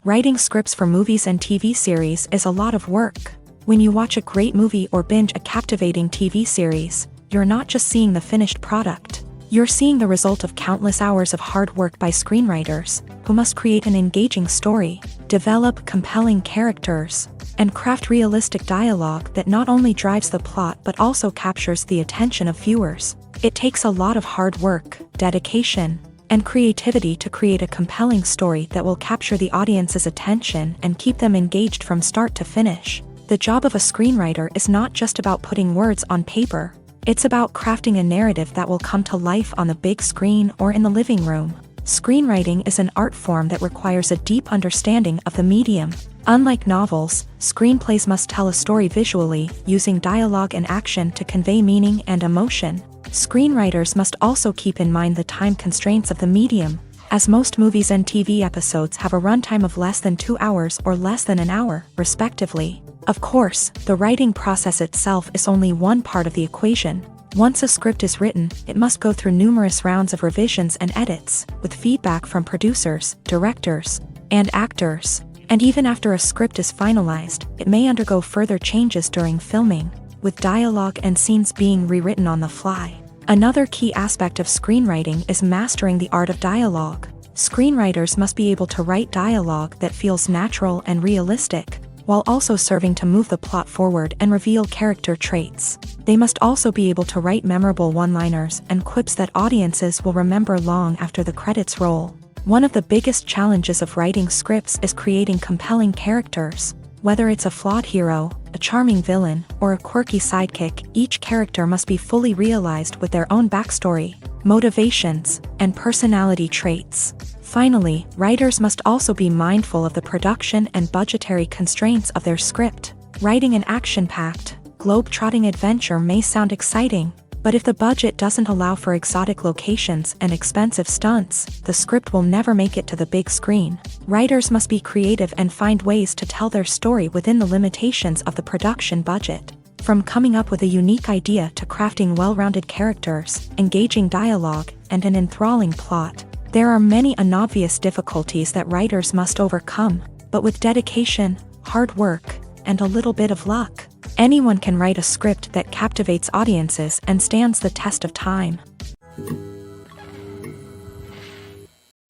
Speaker 1: Writing scripts for movies and TV series is a lot of work. When you watch a great movie or binge a captivating TV series, you're not just seeing the finished product. You're seeing the result of countless hours of hard work by screenwriters, who must create an engaging story, develop compelling characters, and craft realistic dialogue that not only drives the plot but also captures the attention of viewers. It takes a lot of hard work, dedication, and creativity to create a compelling story that will capture the audience's attention and keep them engaged from start to finish. The job of a screenwriter is not just about putting words on paper. It's about crafting a narrative that will come to life on the big screen or in the living room. Screenwriting is an art form that requires a deep understanding of the medium. Unlike novels, screenplays must tell a story visually, using dialogue and action to convey meaning and emotion. Screenwriters must also keep in mind the time constraints of the medium, as most movies and TV episodes have a runtime of less than 2 hours or less than an hour, respectively. Of course, the writing process itself is only one part of the equation. Once a script is written, it must go through numerous rounds of revisions and edits, with feedback from producers, directors, and actors. And even after a script is finalized, it may undergo further changes during filming, with dialogue and scenes being rewritten on the fly. Another key aspect of screenwriting is mastering the art of dialogue. Screenwriters must be able to write dialogue that feels natural and realistic, while also serving to move the plot forward and reveal character traits. They must also be able to write memorable one-liners and quips that audiences will remember long after the credits roll. One of the biggest challenges of writing scripts is creating compelling characters. Whether it's a flawed hero, a charming villain, or a quirky sidekick, each character must be fully realized with their own backstory, motivations, and personality traits. Finally, writers must also be mindful of the production and budgetary constraints of their script. Writing an action-packed, globe-trotting adventure may sound exciting, but if the budget doesn't allow for exotic locations and expensive stunts, the script will never make it to the big screen. Writers must be creative and find ways to tell their story within the limitations of the production budget. From coming up with a unique idea to crafting well-rounded characters, engaging dialogue, and an enthralling plot, there are many unobvious difficulties that writers must overcome, but with dedication, hard work, and a little bit of luck, anyone can write a script that captivates audiences and stands the test of time.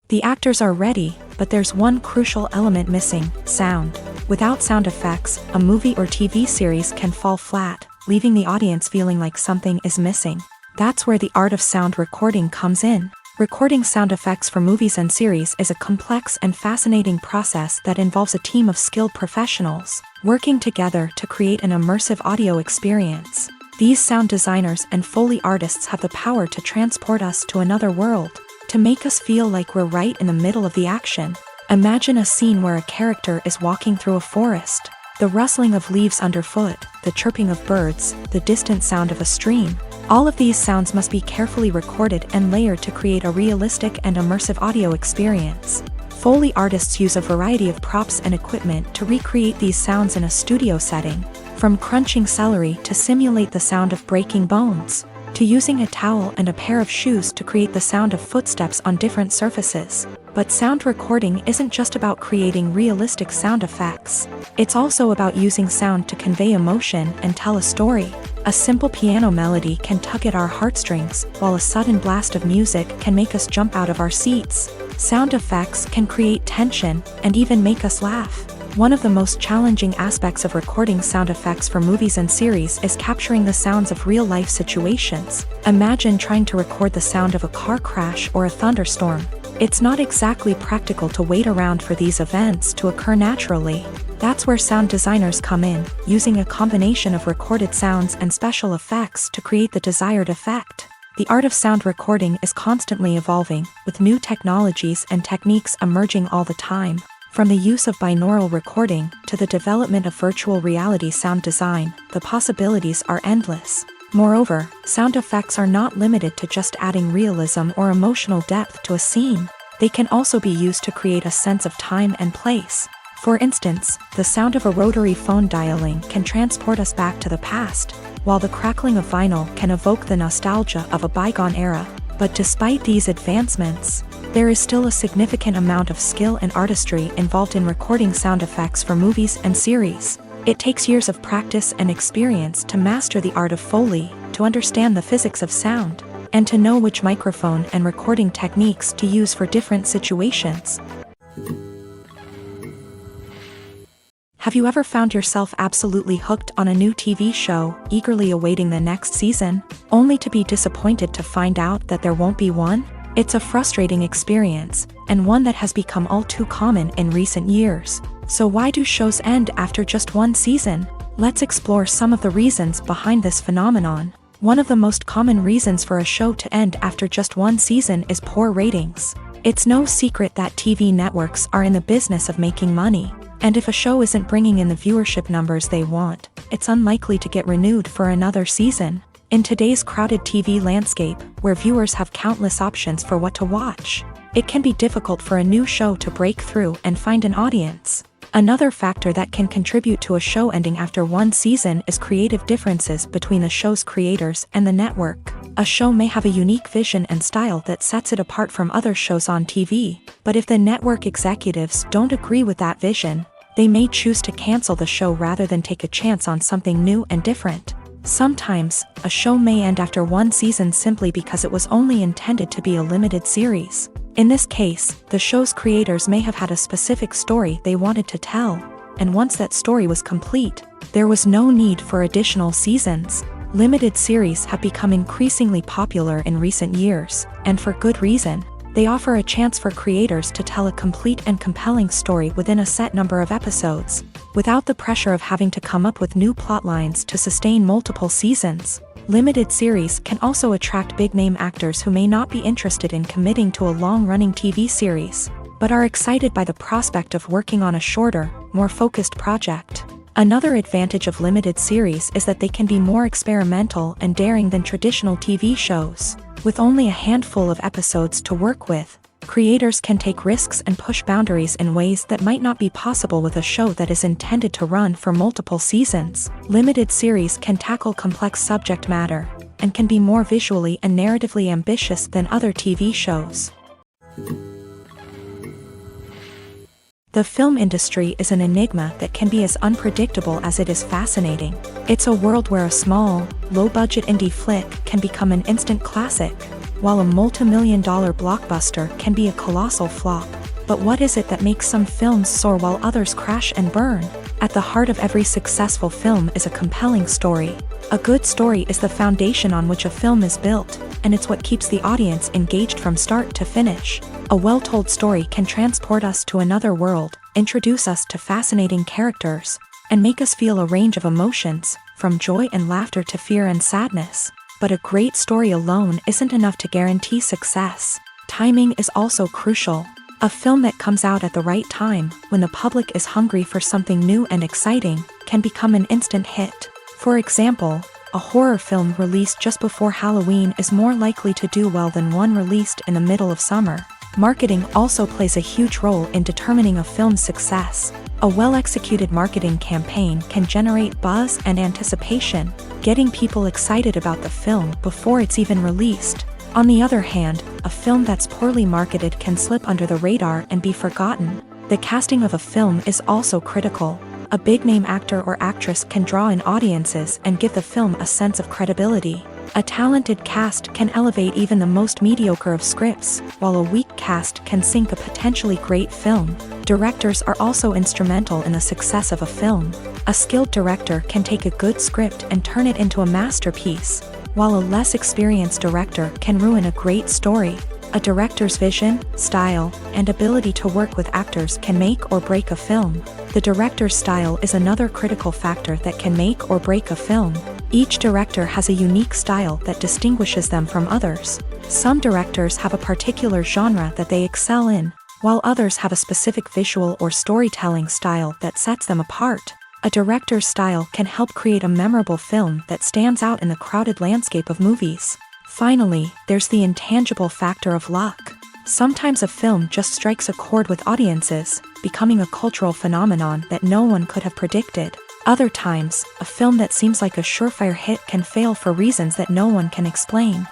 Speaker 1: The actors are ready, but there's one crucial element missing: sound. Without sound effects, a movie or TV series can fall flat, leaving the audience feeling like something is missing. That's where the art of sound recording comes in. Recording sound effects for movies and series is a complex and fascinating process that involves a team of skilled professionals working together to create an immersive audio experience. These sound designers and Foley artists have the power to transport us to another world, to make us feel like we're right in the middle of the action. Imagine a scene where a character is walking through a forest. The rustling of leaves underfoot, the chirping of birds, the distant sound of a stream. All of these sounds must be carefully recorded and layered to create a realistic and immersive audio experience. Foley artists use a variety of props and equipment to recreate these sounds in a studio setting, from crunching celery to simulate the sound of breaking bones, to using a towel and a pair of shoes to create the sound of footsteps on different surfaces. But sound recording isn't just about creating realistic sound effects. It's also about using sound to convey emotion and tell a story. A simple piano melody can tug at our heartstrings, while a sudden blast of music can make us jump out of our seats. Sound effects can create tension and even make us laugh. One of the most challenging aspects of recording sound effects for movies and series is capturing the sounds of real-life situations. Imagine trying to record the sound of a car crash or a thunderstorm. It's not exactly practical to wait around for these events to occur naturally. That's where sound designers come in, using a combination of recorded sounds and special effects to create the desired effect. The art of sound recording is constantly evolving, with new technologies and techniques emerging all the time. From the use of binaural recording to the development of virtual reality sound design, the possibilities are endless. Moreover, sound effects are not limited to just adding realism or emotional depth to a scene. They can also be used to create a sense of time and place. For instance, the sound of a rotary phone dialing can transport us back to the past, while the crackling of vinyl can evoke the nostalgia of a bygone era. But despite these advancements, there is still a significant amount of skill and artistry involved in recording sound effects for movies and series. It takes years of practice and experience to master the art of Foley, to understand the physics of sound, and to know which microphone and recording techniques to use for different situations. Have you ever found yourself absolutely hooked on a new TV show, eagerly awaiting the next season, only to be disappointed to find out that there won't be one? It's a frustrating experience, and one that has become all too common in recent years. So why do shows end after just one season? Let's explore some of the reasons behind this phenomenon. One of the most common reasons for a show to end after just one season is poor ratings. It's no secret that TV networks are in the business of making money, and if a show isn't bringing in the viewership numbers they want, it's unlikely to get renewed for another season. In today's crowded TV landscape, where viewers have countless options for what to watch, it can be difficult for a new show to break through and find an audience. Another factor that can contribute to a show ending after one season is creative differences between the show's creators and the network. A show may have a unique vision and style that sets it apart from other shows on TV, but if the network executives don't agree with that vision, they may choose to cancel the show rather than take a chance on something new and different. Sometimes, a show may end after one season simply because it was only intended to be a limited series. In this case, the show's creators may have had a specific story they wanted to tell, and once that story was complete, there was no need for additional seasons. Limited series have become increasingly popular in recent years, and for good reason. They offer a chance for creators to tell a complete and compelling story within a set number of episodes, without the pressure of having to come up with new plot lines to sustain multiple seasons. Limited series can also attract big-name actors who may not be interested in committing to a long-running TV series, but are excited by the prospect of working on a shorter, more focused project. Another advantage of limited series is that they can be more experimental and daring than traditional TV shows. With only a handful of episodes to work with, creators can take risks and push boundaries in ways that might not be possible with a show that is intended to run for multiple seasons. Limited series can tackle complex subject matter, and can be more visually and narratively ambitious than other TV shows. The film industry is an enigma that can be as unpredictable as it is fascinating. It's a world where a small, low-budget indie flick can become an instant classic, while a multi-million-dollar blockbuster can be a colossal flop. But what is it that makes some films soar while others crash and burn? At the heart of every successful film is a compelling story. A good story is the foundation on which a film is built, and it's what keeps the audience engaged from start to finish. A well-told story can transport us to another world, introduce us to fascinating characters, and make us feel a range of emotions, from joy and laughter to fear and sadness. But a great story alone isn't enough to guarantee success. Timing is also crucial. A film that comes out at the right time, when the public is hungry for something new and exciting, can become an instant hit. For example, a horror film released just before Halloween is more likely to do well than one released in the middle of summer. Marketing also plays a huge role in determining a film's success. A well-executed marketing campaign can generate buzz and anticipation, getting people excited about the film before it's even released. On the other hand, a film that's poorly marketed can slip under the radar and be forgotten. The casting of a film is also critical. A big-name actor or actress can draw in audiences and give the film a sense of credibility. A talented cast can elevate even the most mediocre of scripts, while a weak cast can sink a potentially great film. Directors are also instrumental in the success of a film. A skilled director can take a good script and turn it into a masterpiece, while a less experienced director can ruin a great story. A director's vision, style, and ability to work with actors can make or break a film. The director's style is another critical factor that can make or break a film. Each director has a unique style that distinguishes them from others. Some directors have a particular genre that they excel in, while others have a specific visual or storytelling style that sets them apart. A director's style can help create a memorable film that stands out in the crowded landscape of movies. Finally, there's the intangible factor of luck. Sometimes a film just strikes a chord with audiences, becoming a cultural phenomenon that no one could have predicted. Other times, a film that seems like a surefire hit can fail for reasons that no one can explain.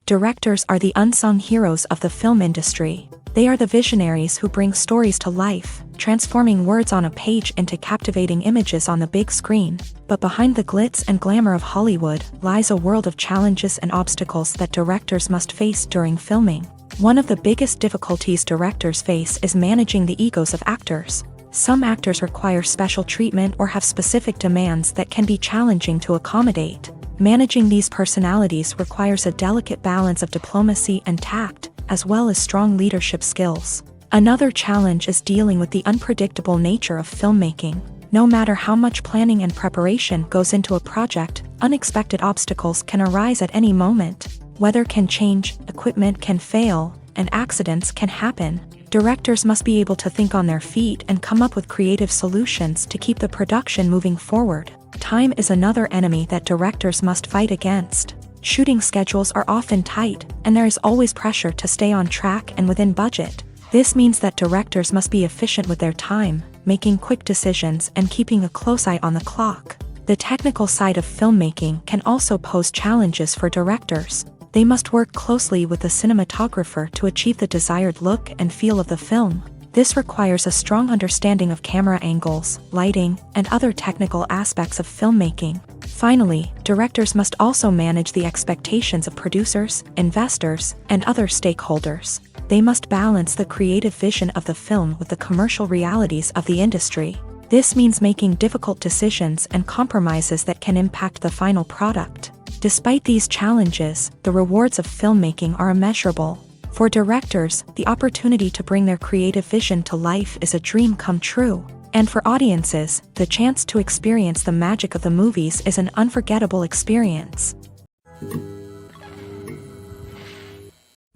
Speaker 1: Directors are the unsung heroes of the film industry. They are the visionaries who bring stories to life, transforming words on a page into captivating images on the big screen. But behind the glitz and glamour of Hollywood lies a world of challenges and obstacles that directors must face during filming. One of the biggest difficulties directors face is managing the egos of actors. Some actors require special treatment or have specific demands that can be challenging to accommodate. Managing these personalities requires a delicate balance of diplomacy and tact, as well as strong leadership skills. Another challenge is dealing with the unpredictable nature of filmmaking. No matter how much planning and preparation goes into a project, unexpected obstacles can arise at any moment. Weather can change, equipment can fail, and accidents can happen. Directors must be able to think on their feet and come up with creative solutions to keep the production moving forward. Time is another enemy that directors must fight against. Shooting schedules are often tight, and there is always pressure to stay on track and within budget. This means that directors must be efficient with their time, making quick decisions and keeping a close eye on the clock. The technical side of filmmaking can also pose challenges for directors. They must work closely with the cinematographer to achieve the desired look and feel of the film. This requires a strong understanding of camera angles, lighting, and other technical aspects of filmmaking. Finally, directors must also manage the expectations of producers, investors, and other stakeholders. They must balance the creative vision of the film with the commercial realities of the industry. This means making difficult decisions and compromises that can impact the final product. Despite these challenges, the rewards of filmmaking are immeasurable. For directors, the opportunity to bring their creative vision to life is a dream come true. And for audiences, the chance to experience the magic of the movies is an unforgettable experience.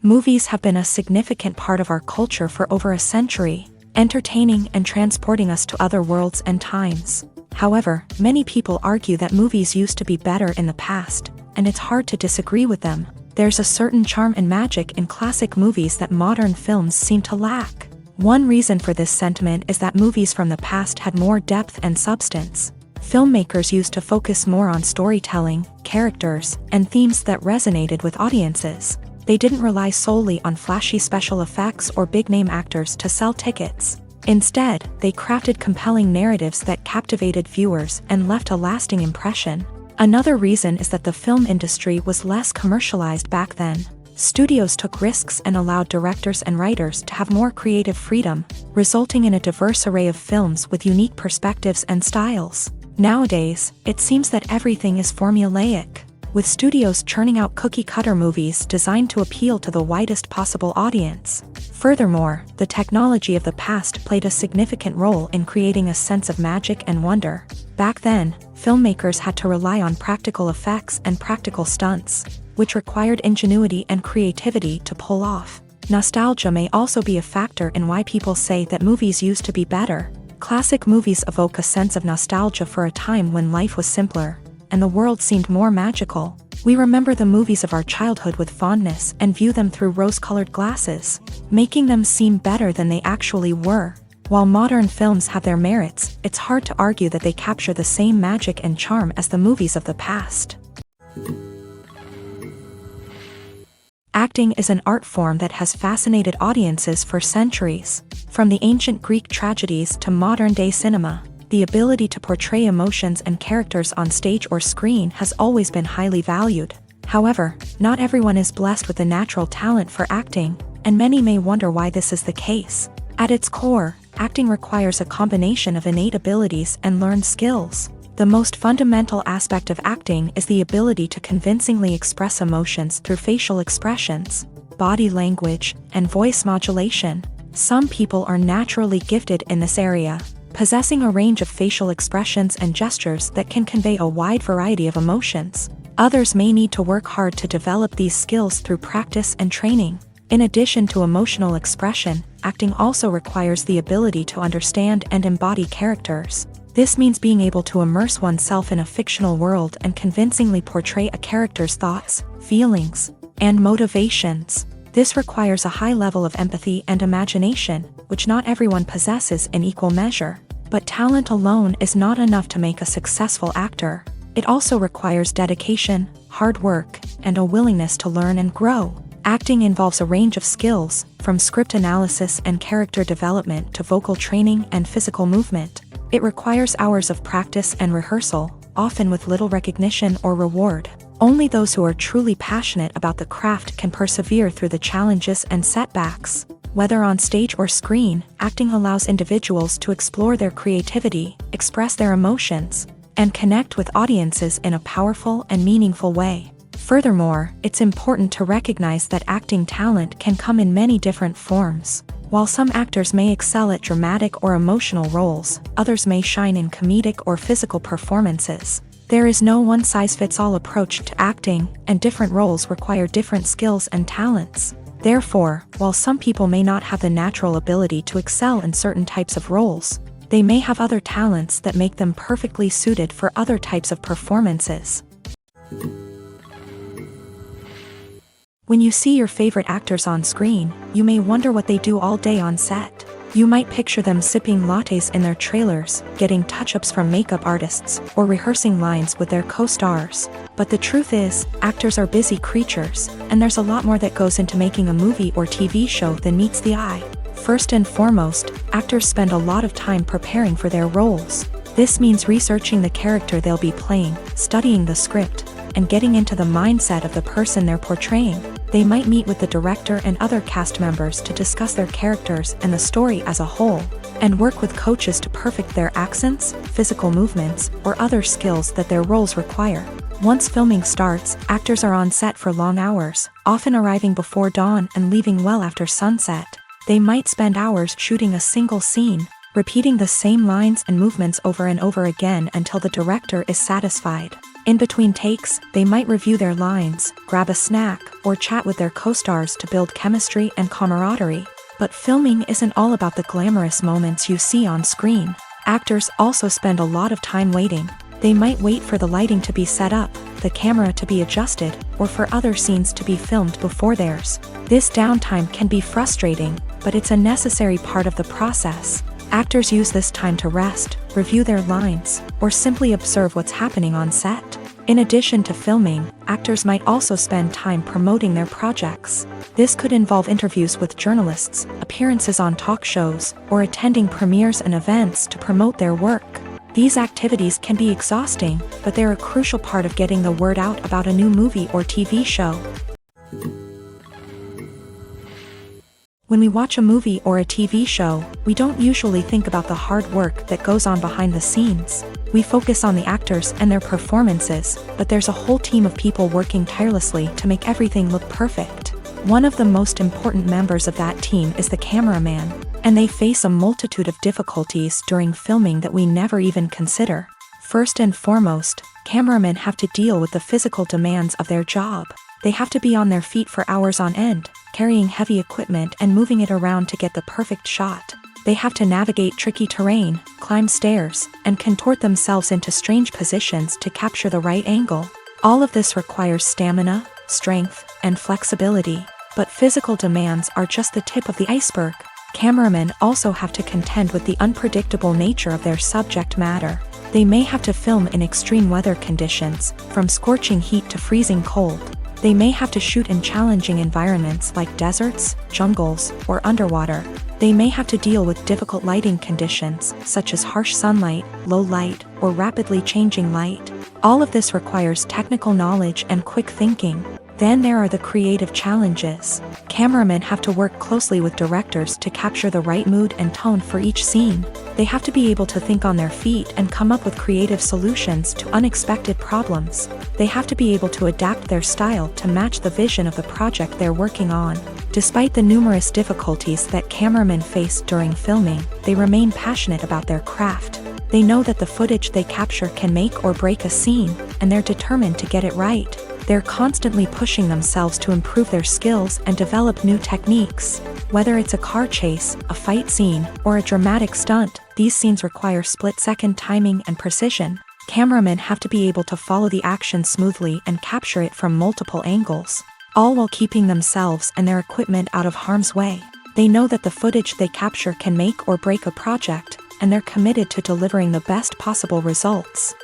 Speaker 1: Movies have been a significant part of our culture for over a century, entertaining and transporting us to other worlds and times. However, many people argue that movies used to be better in the past, and it's hard to disagree with them. There's a certain charm and magic in classic movies that modern films seem to lack. One reason for this sentiment is that movies from the past had more depth and substance. Filmmakers used to focus more on storytelling, characters, and themes that resonated with audiences. They didn't rely solely on flashy special effects or big-name actors to sell tickets. Instead, they crafted compelling narratives that captivated viewers and left a lasting impression. Another reason is that the film industry was less commercialized back then. Studios took risks and allowed directors and writers to have more creative freedom, resulting in a diverse array of films with unique perspectives and styles. Nowadays, it seems that everything is formulaic, with studios churning out cookie-cutter movies designed to appeal to the widest possible audience. Furthermore, the technology of the past played a significant role in creating a sense of magic and wonder. Back then, filmmakers had to rely on practical effects and practical stunts, which required ingenuity and creativity to pull off. Nostalgia may also be a factor in why people say that movies used to be better. Classic movies evoke a sense of nostalgia for a time when life was simpler, and the world seemed more magical. We remember the movies of our childhood with fondness and view them through rose-colored glasses, making them seem better than they actually were. While modern films have their merits, it's hard to argue that they capture the same magic and charm as the movies of the past. Acting is an art form that has fascinated audiences for centuries. From the ancient Greek tragedies to modern-day cinema, the ability to portray emotions and characters on stage or screen has always been highly valued. However, not everyone is blessed with the natural talent for acting, and many may wonder why this is the case. At its core, acting requires a combination of innate abilities and learned skills. The most fundamental aspect of acting is the ability to convincingly express emotions through facial expressions, body language, and voice modulation. Some people are naturally gifted in this area, possessing a range of facial expressions and gestures that can convey a wide variety of emotions. Others may need to work hard to develop these skills through practice and training. In addition to emotional expression, acting also requires the ability to understand and embody characters. This means being able to immerse oneself in a fictional world and convincingly portray a character's thoughts, feelings, and motivations. This requires a high level of empathy and imagination, which not everyone possesses in equal measure. But talent alone is not enough to make a successful actor. It also requires dedication, hard work, and a willingness to learn and grow. Acting involves a range of skills, from script analysis and character development to vocal training and physical movement. It requires hours of practice and rehearsal, often with little recognition or reward. Only those who are truly passionate about the craft can persevere through the challenges and setbacks. Whether on stage or screen, acting allows individuals to explore their creativity, express their emotions, and connect with audiences in a powerful and meaningful way. Furthermore, it's important to recognize that acting talent can come in many different forms. While some actors may excel at dramatic or emotional roles, others may shine in comedic or physical performances. There is no one-size-fits-all approach to acting, and different roles require different skills and talents. Therefore, while some people may not have the natural ability to excel in certain types of roles, they may have other talents that make them perfectly suited for other types of performances. When you see your favorite actors on screen, you may wonder what they do all day on set. You might picture them sipping lattes in their trailers, getting touch-ups from makeup artists, or rehearsing lines with their co-stars. But the truth is, actors are busy creatures, and there's a lot more that goes into making a movie or TV show than meets the eye. First and foremost, actors spend a lot of time preparing for their roles. This means researching the character they'll be playing, studying the script, and getting into the mindset of the person they're portraying. They might meet with the director and other cast members to discuss their characters and the story as a whole, and work with coaches to perfect their accents, physical movements, or other skills that their roles require. Once filming starts, actors are on set for long hours, often arriving before dawn and leaving well after sunset. They might spend hours shooting a single scene, repeating the same lines and movements over and over again until the director is satisfied. In between takes, they might review their lines, grab a snack, or chat with their co-stars to build chemistry and camaraderie. But filming isn't all about the glamorous moments you see on screen. Actors also spend a lot of time waiting. They might wait for the lighting to be set up, the camera to be adjusted, or for other scenes to be filmed before theirs. This downtime can be frustrating, but it's a necessary part of the process. Actors use this time to rest, review their lines, or simply observe what's happening on set. In addition to filming, actors might also spend time promoting their projects. This could involve interviews with journalists, appearances on talk shows, or attending premieres and events to promote their work. These activities can be exhausting, but they're a crucial part of getting the word out about a new movie or TV show. When we watch a movie or a TV show, we don't usually think about the hard work that goes on behind the scenes. We focus on the actors and their performances, but there's a whole team of people working tirelessly to make everything look perfect. One of the most important members of that team is the cameraman, and they face a multitude of difficulties during filming that we never even consider. First and foremost, cameramen have to deal with the physical demands of their job. They have to be on their feet for hours on end, carrying heavy equipment and moving it around to get the perfect shot. They have to navigate tricky terrain, climb stairs, and contort themselves into strange positions to capture the right angle. All of this requires stamina, strength, and flexibility. But physical demands are just the tip of the iceberg. Cameramen also have to contend with the unpredictable nature of their subject matter. They may have to film in extreme weather conditions, from scorching heat to freezing cold. They may have to shoot in challenging environments like deserts, jungles, or underwater. They may have to deal with difficult lighting conditions, such as harsh sunlight, low light, or rapidly changing light. All of this requires technical knowledge and quick thinking. Then there are the creative challenges. Cameramen have to work closely with directors to capture the right mood and tone for each scene. They have to be able to think on their feet and come up with creative solutions to unexpected problems. They have to be able to adapt their style to match the vision of the project they're working on. Despite the numerous difficulties that cameramen face during filming, they remain passionate about their craft. They know that the footage they capture can make or break a scene, and they're determined to get it right. They're constantly pushing themselves to improve their skills and develop new techniques. Whether it's a car chase, a fight scene, or a dramatic stunt, these scenes require split-second timing and precision. Cameramen have to be able to follow the action smoothly and capture it from multiple angles, all while keeping themselves and their equipment out of harm's way. They know that the footage they capture can make or break a project, and they're committed to delivering the best possible results.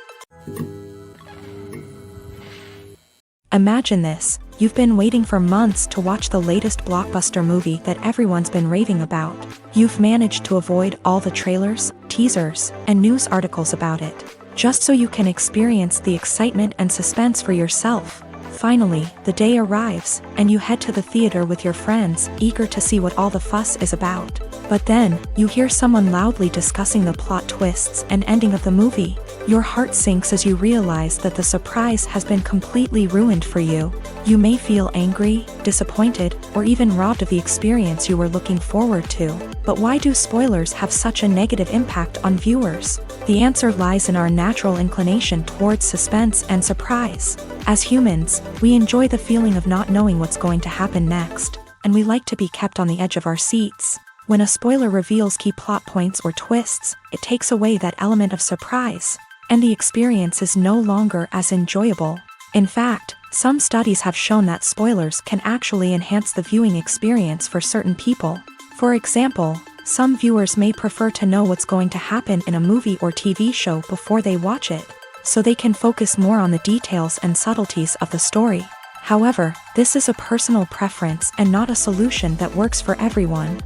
Speaker 1: Imagine this: you've been waiting for months to watch the latest blockbuster movie that everyone's been raving about. You've managed to avoid all the trailers, teasers, and news articles about it, just so you can experience the excitement and suspense for yourself. Finally, the day arrives, and you head to the theater with your friends, eager to see what all the fuss is about. But then, you hear someone loudly discussing the plot twists and ending of the movie. Your heart sinks as you realize that the surprise has been completely ruined for you. You may feel angry, disappointed, or even robbed of the experience you were looking forward to. But why do spoilers have such a negative impact on viewers? The answer lies in our natural inclination towards suspense and surprise. As humans, we enjoy the feeling of not knowing what's going to happen next, and we like to be kept on the edge of our seats. When a spoiler reveals key plot points or twists, it takes away that element of surprise, and the experience is no longer as enjoyable. In fact, some studies have shown that spoilers can actually enhance the viewing experience for certain people. For example, some viewers may prefer to know what's going to happen in a movie or TV show before they watch it, so they can focus more on the details and subtleties of the story. However, this is a personal preference and not a solution that works for everyone.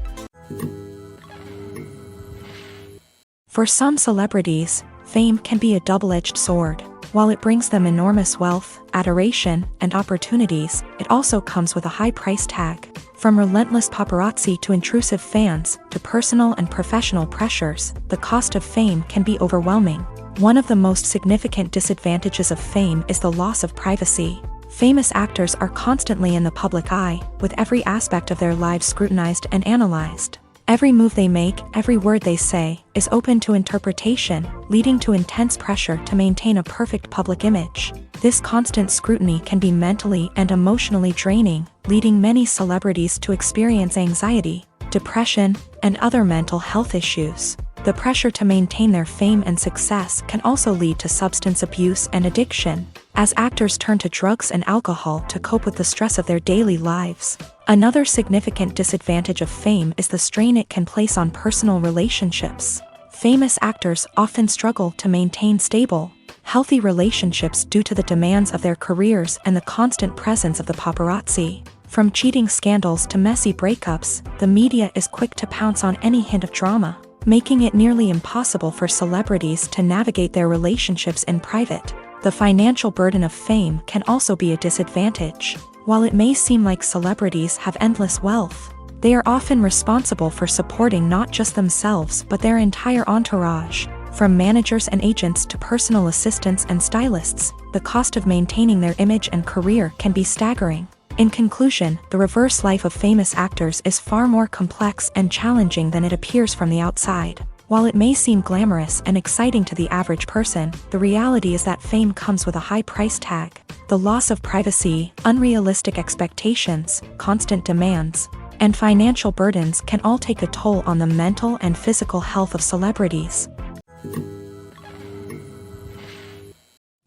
Speaker 1: For some celebrities, fame can be a double-edged sword. While it brings them enormous wealth, adoration, and opportunities, it also comes with a high price tag. From relentless paparazzi to intrusive fans, to personal and professional pressures, the cost of fame can be overwhelming. One of the most significant disadvantages of fame is the loss of privacy. Famous actors are constantly in the public eye, with every aspect of their lives scrutinized and analyzed. Every move they make, every word they say, is open to interpretation, leading to intense pressure to maintain a perfect public image. This constant scrutiny can be mentally and emotionally draining, leading many celebrities to experience anxiety, depression, and other mental health issues. The pressure to maintain their fame and success can also lead to substance abuse and addiction, as actors turn to drugs and alcohol to cope with the stress of their daily lives. Another significant disadvantage of fame is the strain it can place on personal relationships. Famous actors often struggle to maintain stable, healthy relationships due to the demands of their careers and the constant presence of the paparazzi. From cheating scandals to messy breakups, the media is quick to pounce on any hint of drama, making it nearly impossible for celebrities to navigate their relationships in private. The financial burden of fame can also be a disadvantage. While it may seem like celebrities have endless wealth, they are often responsible for supporting not just themselves but their entire entourage. From managers and agents to personal assistants and stylists, the cost of maintaining their image and career can be staggering. In conclusion, the reverse life of famous actors is far more complex and challenging than it appears from the outside. While it may seem glamorous and exciting to the average person, the reality is that fame comes with a high price tag. The loss of privacy, unrealistic expectations, constant demands, and financial burdens can all take a toll on the mental and physical health of celebrities.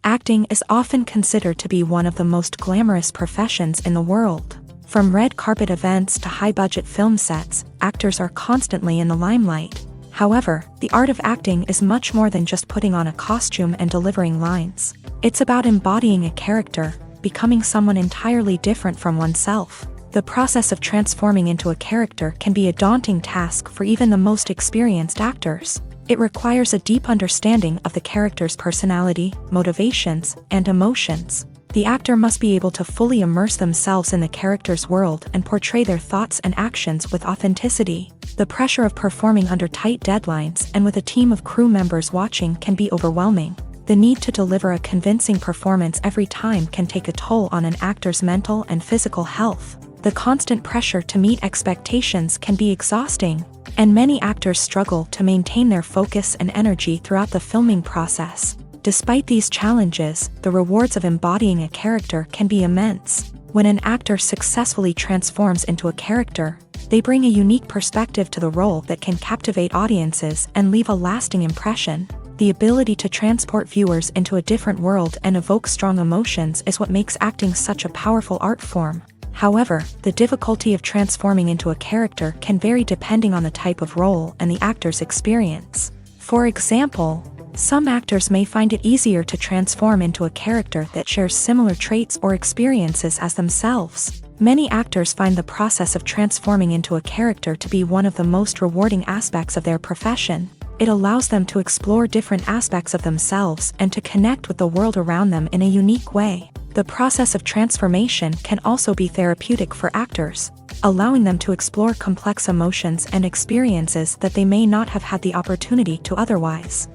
Speaker 1: Acting is often considered to be one of the most glamorous professions in the world. From red carpet events to high-budget film sets, actors are constantly in the limelight. However, the art of acting is much more than just putting on a costume and delivering lines. It's about embodying a character, becoming someone entirely different from oneself. The process of transforming into a character can be a daunting task for even the most experienced actors. It requires a deep understanding of the character's personality, motivations, and emotions. The actor must be able to fully immerse themselves in the character's world and portray their thoughts and actions with authenticity. The pressure of performing under tight deadlines and with a team of crew members watching can be overwhelming. The need to deliver a convincing performance every time can take a toll on an actor's mental and physical health. The constant pressure to meet expectations can be exhausting, and many actors struggle to maintain their focus and energy throughout the filming process. Despite these challenges, the rewards of embodying a character can be immense. When an actor successfully transforms into a character, they bring a unique perspective to the role that can captivate audiences and leave a lasting impression. The ability to transport viewers into a different world and evoke strong emotions is what makes acting such a powerful art form. However, the difficulty of transforming into a character can vary depending on the type of role and the actor's experience. For example, some actors may find it easier to transform into a character that shares similar traits or experiences as themselves. Many actors find the process of transforming into a character to be one of the most rewarding aspects of their profession. It allows them to explore different aspects of themselves and to connect with the world around them in a unique way. The process of transformation can also be therapeutic for actors, allowing them to explore complex emotions and experiences that they may not have had the opportunity to otherwise.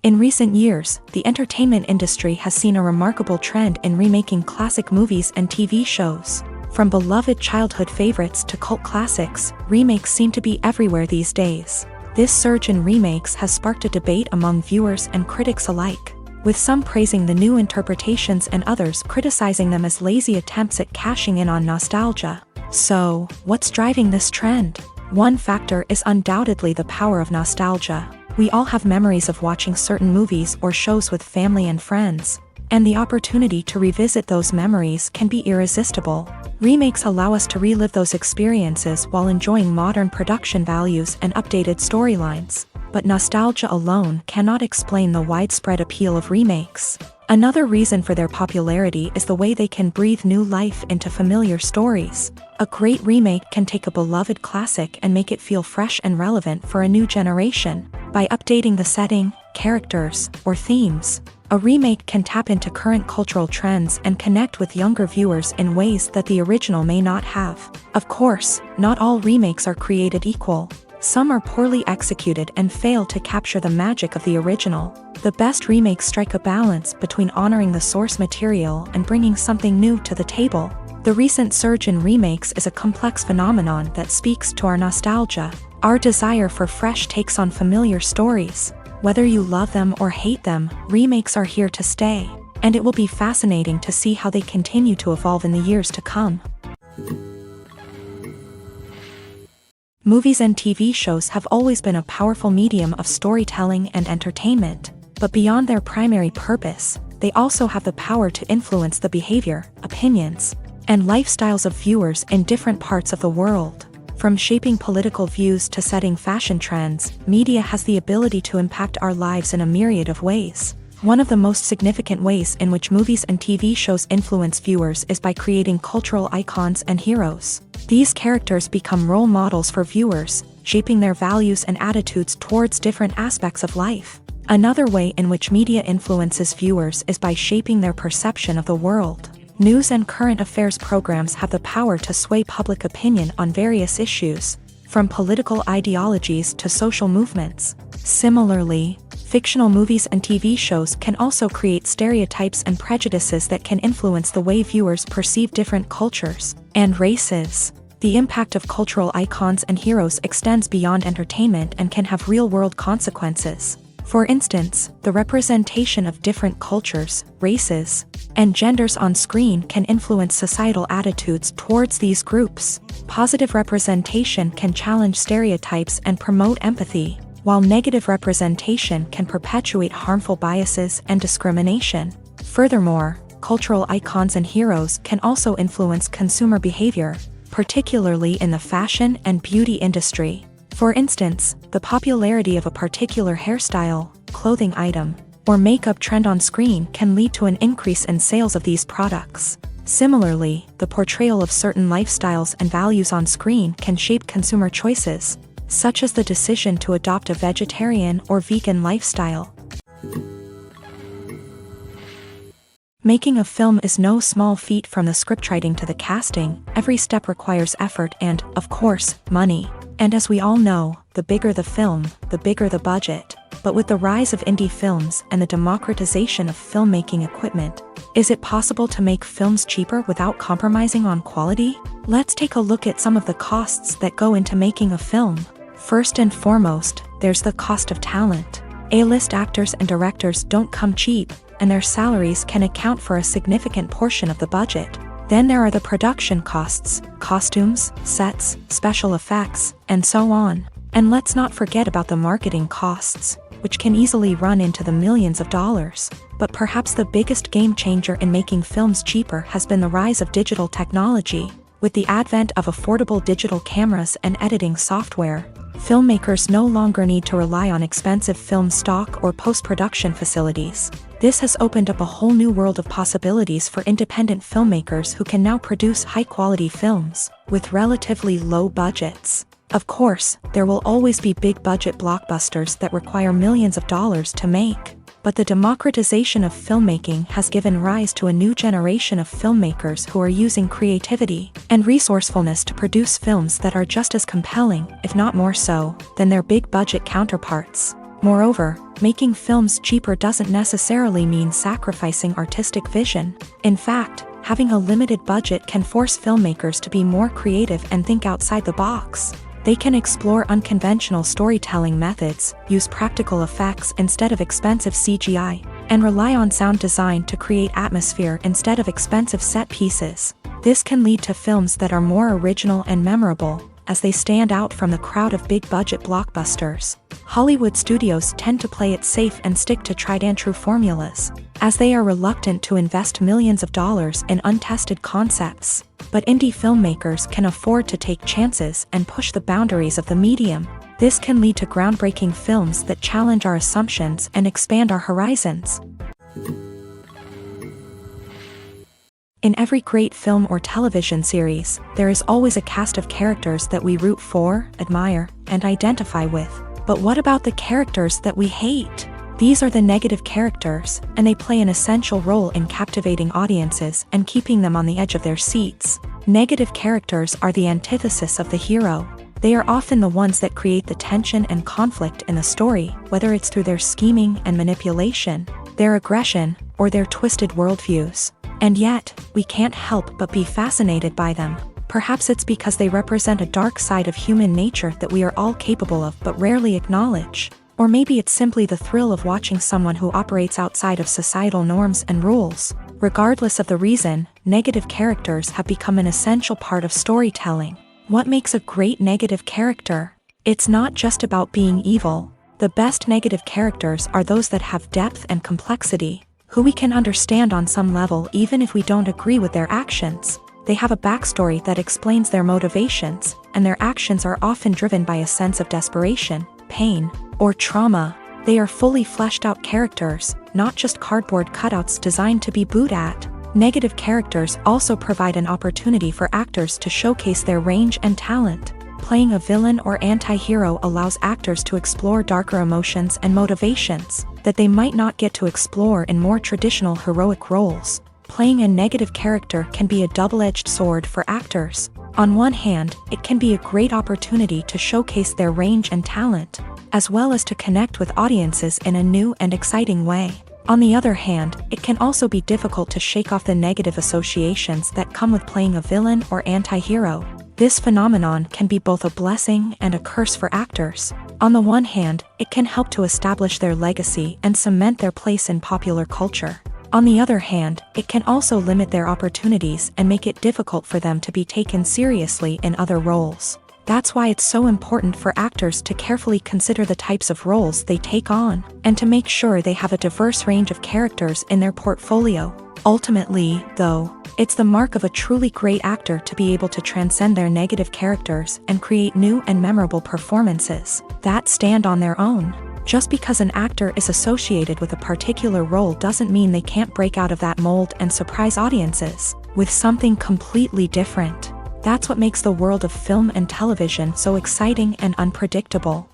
Speaker 1: In recent years, the entertainment industry has seen a remarkable trend in remaking classic movies and TV shows. From beloved childhood favorites to cult classics, remakes seem to be everywhere these days. This surge in remakes has sparked a debate among viewers and critics alike, with some praising the new interpretations and others criticizing them as lazy attempts at cashing in on nostalgia. So, what's driving this trend? One factor is undoubtedly the power of nostalgia. We all have memories of watching certain movies or shows with family and friends, and the opportunity to revisit those memories can be irresistible. Remakes allow us to relive those experiences while enjoying modern production values and updated storylines. But nostalgia alone cannot explain the widespread appeal of remakes. Another reason for their popularity is the way they can breathe new life into familiar stories. A great remake can take a beloved classic and make it feel fresh and relevant for a new generation. By updating the setting, characters, or themes, a remake can tap into current cultural trends and connect with younger viewers in ways that the original may not have. Of course, not all remakes are created equal. Some are poorly executed and fail to capture the magic of the original. The best remakes strike a balance between honoring the source material and bringing something new to the table. The recent surge in remakes is a complex phenomenon that speaks to our nostalgia, our desire for fresh takes on familiar stories. Whether you love them or hate them, remakes are here to stay, and it will be fascinating to see how they continue to evolve in the years to come. Movies and TV shows have always been a powerful medium of storytelling and entertainment, but beyond their primary purpose, they also have the power to influence the behavior, opinions, and lifestyles of viewers in different parts of the world. From shaping political views to setting fashion trends, media has the ability to impact our lives in a myriad of ways. One of the most significant ways in which movies and TV shows influence viewers is by creating cultural icons and heroes. These characters become role models for viewers, shaping their values and attitudes towards different aspects of life. Another way in which media influences viewers is by shaping their perception of the world. News and current affairs programs have the power to sway public opinion on various issues. from political ideologies to social movements. Similarly, fictional movies and TV shows can also create stereotypes and prejudices that can influence the way viewers perceive different cultures and races. The impact of cultural icons and heroes extends beyond entertainment and can have real-world consequences. For instance, the representation of different cultures, races, and genders on screen can influence societal attitudes towards these groups. Positive representation can challenge stereotypes and promote empathy, while negative representation can perpetuate harmful biases and discrimination. Furthermore, cultural icons and heroes can also influence consumer behavior, particularly in the fashion and beauty industry. For instance, the popularity of a particular hairstyle, clothing item, or makeup trend on screen can lead to an increase in sales of these products. Similarly, the portrayal of certain lifestyles and values on screen can shape consumer choices, such as the decision to adopt a vegetarian or vegan lifestyle. Making a film is no small feat. From the scriptwriting to the casting, every step requires effort and, of course, money. And as we all know, the bigger the film, the bigger the budget. But with the rise of indie films and the democratization of filmmaking equipment, is it possible to make films cheaper without compromising on quality? Let's take a look at some of the costs that go into making a film. First and foremost, there's the cost of talent. A-list actors and directors don't come cheap, and their salaries can account for a significant portion of the budget. Then there are the production costs, costumes, sets, special effects, and so on. And let's not forget about the marketing costs, which can easily run into the millions of dollars. But perhaps the biggest game changer in making films cheaper has been the rise of digital technology. With the advent of affordable digital cameras and editing software, filmmakers no longer need to rely on expensive film stock or post-production facilities. This has opened up a whole new world of possibilities for independent filmmakers who can now produce high-quality films with relatively low budgets. Of course, there will always be big-budget blockbusters that require millions of dollars to make. But the democratization of filmmaking has given rise to a new generation of filmmakers who are using creativity and resourcefulness to produce films that are just as compelling, if not more so, than their big-budget counterparts. Moreover, making films cheaper doesn't necessarily mean sacrificing artistic vision. In fact, having a limited budget can force filmmakers to be more creative and think outside the box. They can explore unconventional storytelling methods, use practical effects instead of expensive CGI, and rely on sound design to create atmosphere instead of expensive set pieces. This can lead to films that are more original and memorable, as they stand out from the crowd of big-budget blockbusters. Hollywood studios tend to play it safe and stick to tried-and-true formulas, as they are reluctant to invest millions of dollars in untested concepts. But indie filmmakers can afford to take chances and push the boundaries of the medium. This can lead to groundbreaking films that challenge our assumptions and expand our horizons. In every great film or television series, there is always a cast of characters that we root for, admire, and identify with. But what about the characters that we hate? These are the negative characters, and they play an essential role in captivating audiences and keeping them on the edge of their seats. Negative characters are the antithesis of the hero. They are often the ones that create the tension and conflict in the story, whether it's through their scheming and manipulation, their aggression, or their twisted worldviews. And yet, we can't help but be fascinated by them. Perhaps it's because they represent a dark side of human nature that we are all capable of but rarely acknowledge. Or maybe it's simply the thrill of watching someone who operates outside of societal norms and rules. Regardless of the reason, negative characters have become an essential part of storytelling. What makes a great negative character? It's not just about being evil. The best negative characters are those that have depth and complexity, who we can understand on some level even if we don't agree with their actions. They have a backstory that explains their motivations, and their actions are often driven by a sense of desperation, pain, or trauma. They are fully fleshed out characters, not just cardboard cutouts designed to be booed at. Negative characters also provide an opportunity for actors to showcase their range and talent. Playing a villain or anti-hero allows actors to explore darker emotions and motivations that they might not get to explore in more traditional heroic roles. Playing a negative character can be a double-edged sword for actors. On one hand, it can be a great opportunity to showcase their range and talent, as well as to connect with audiences in a new and exciting way. On the other hand, it can also be difficult to shake off the negative associations that come with playing a villain or anti-hero. This phenomenon can be both a blessing and a curse for actors. On the one hand, it can help to establish their legacy and cement their place in popular culture. On the other hand, it can also limit their opportunities and make it difficult for them to be taken seriously in other roles. That's why it's so important for actors to carefully consider the types of roles they take on, and to make sure they have a diverse range of characters in their portfolio. Ultimately, though, it's the mark of a truly great actor to be able to transcend their negative characters and create new and memorable performances that stand on their own. Just because an actor is associated with a particular role doesn't mean they can't break out of that mold and surprise audiences with something completely different. That's what makes the world of film and television so exciting and unpredictable.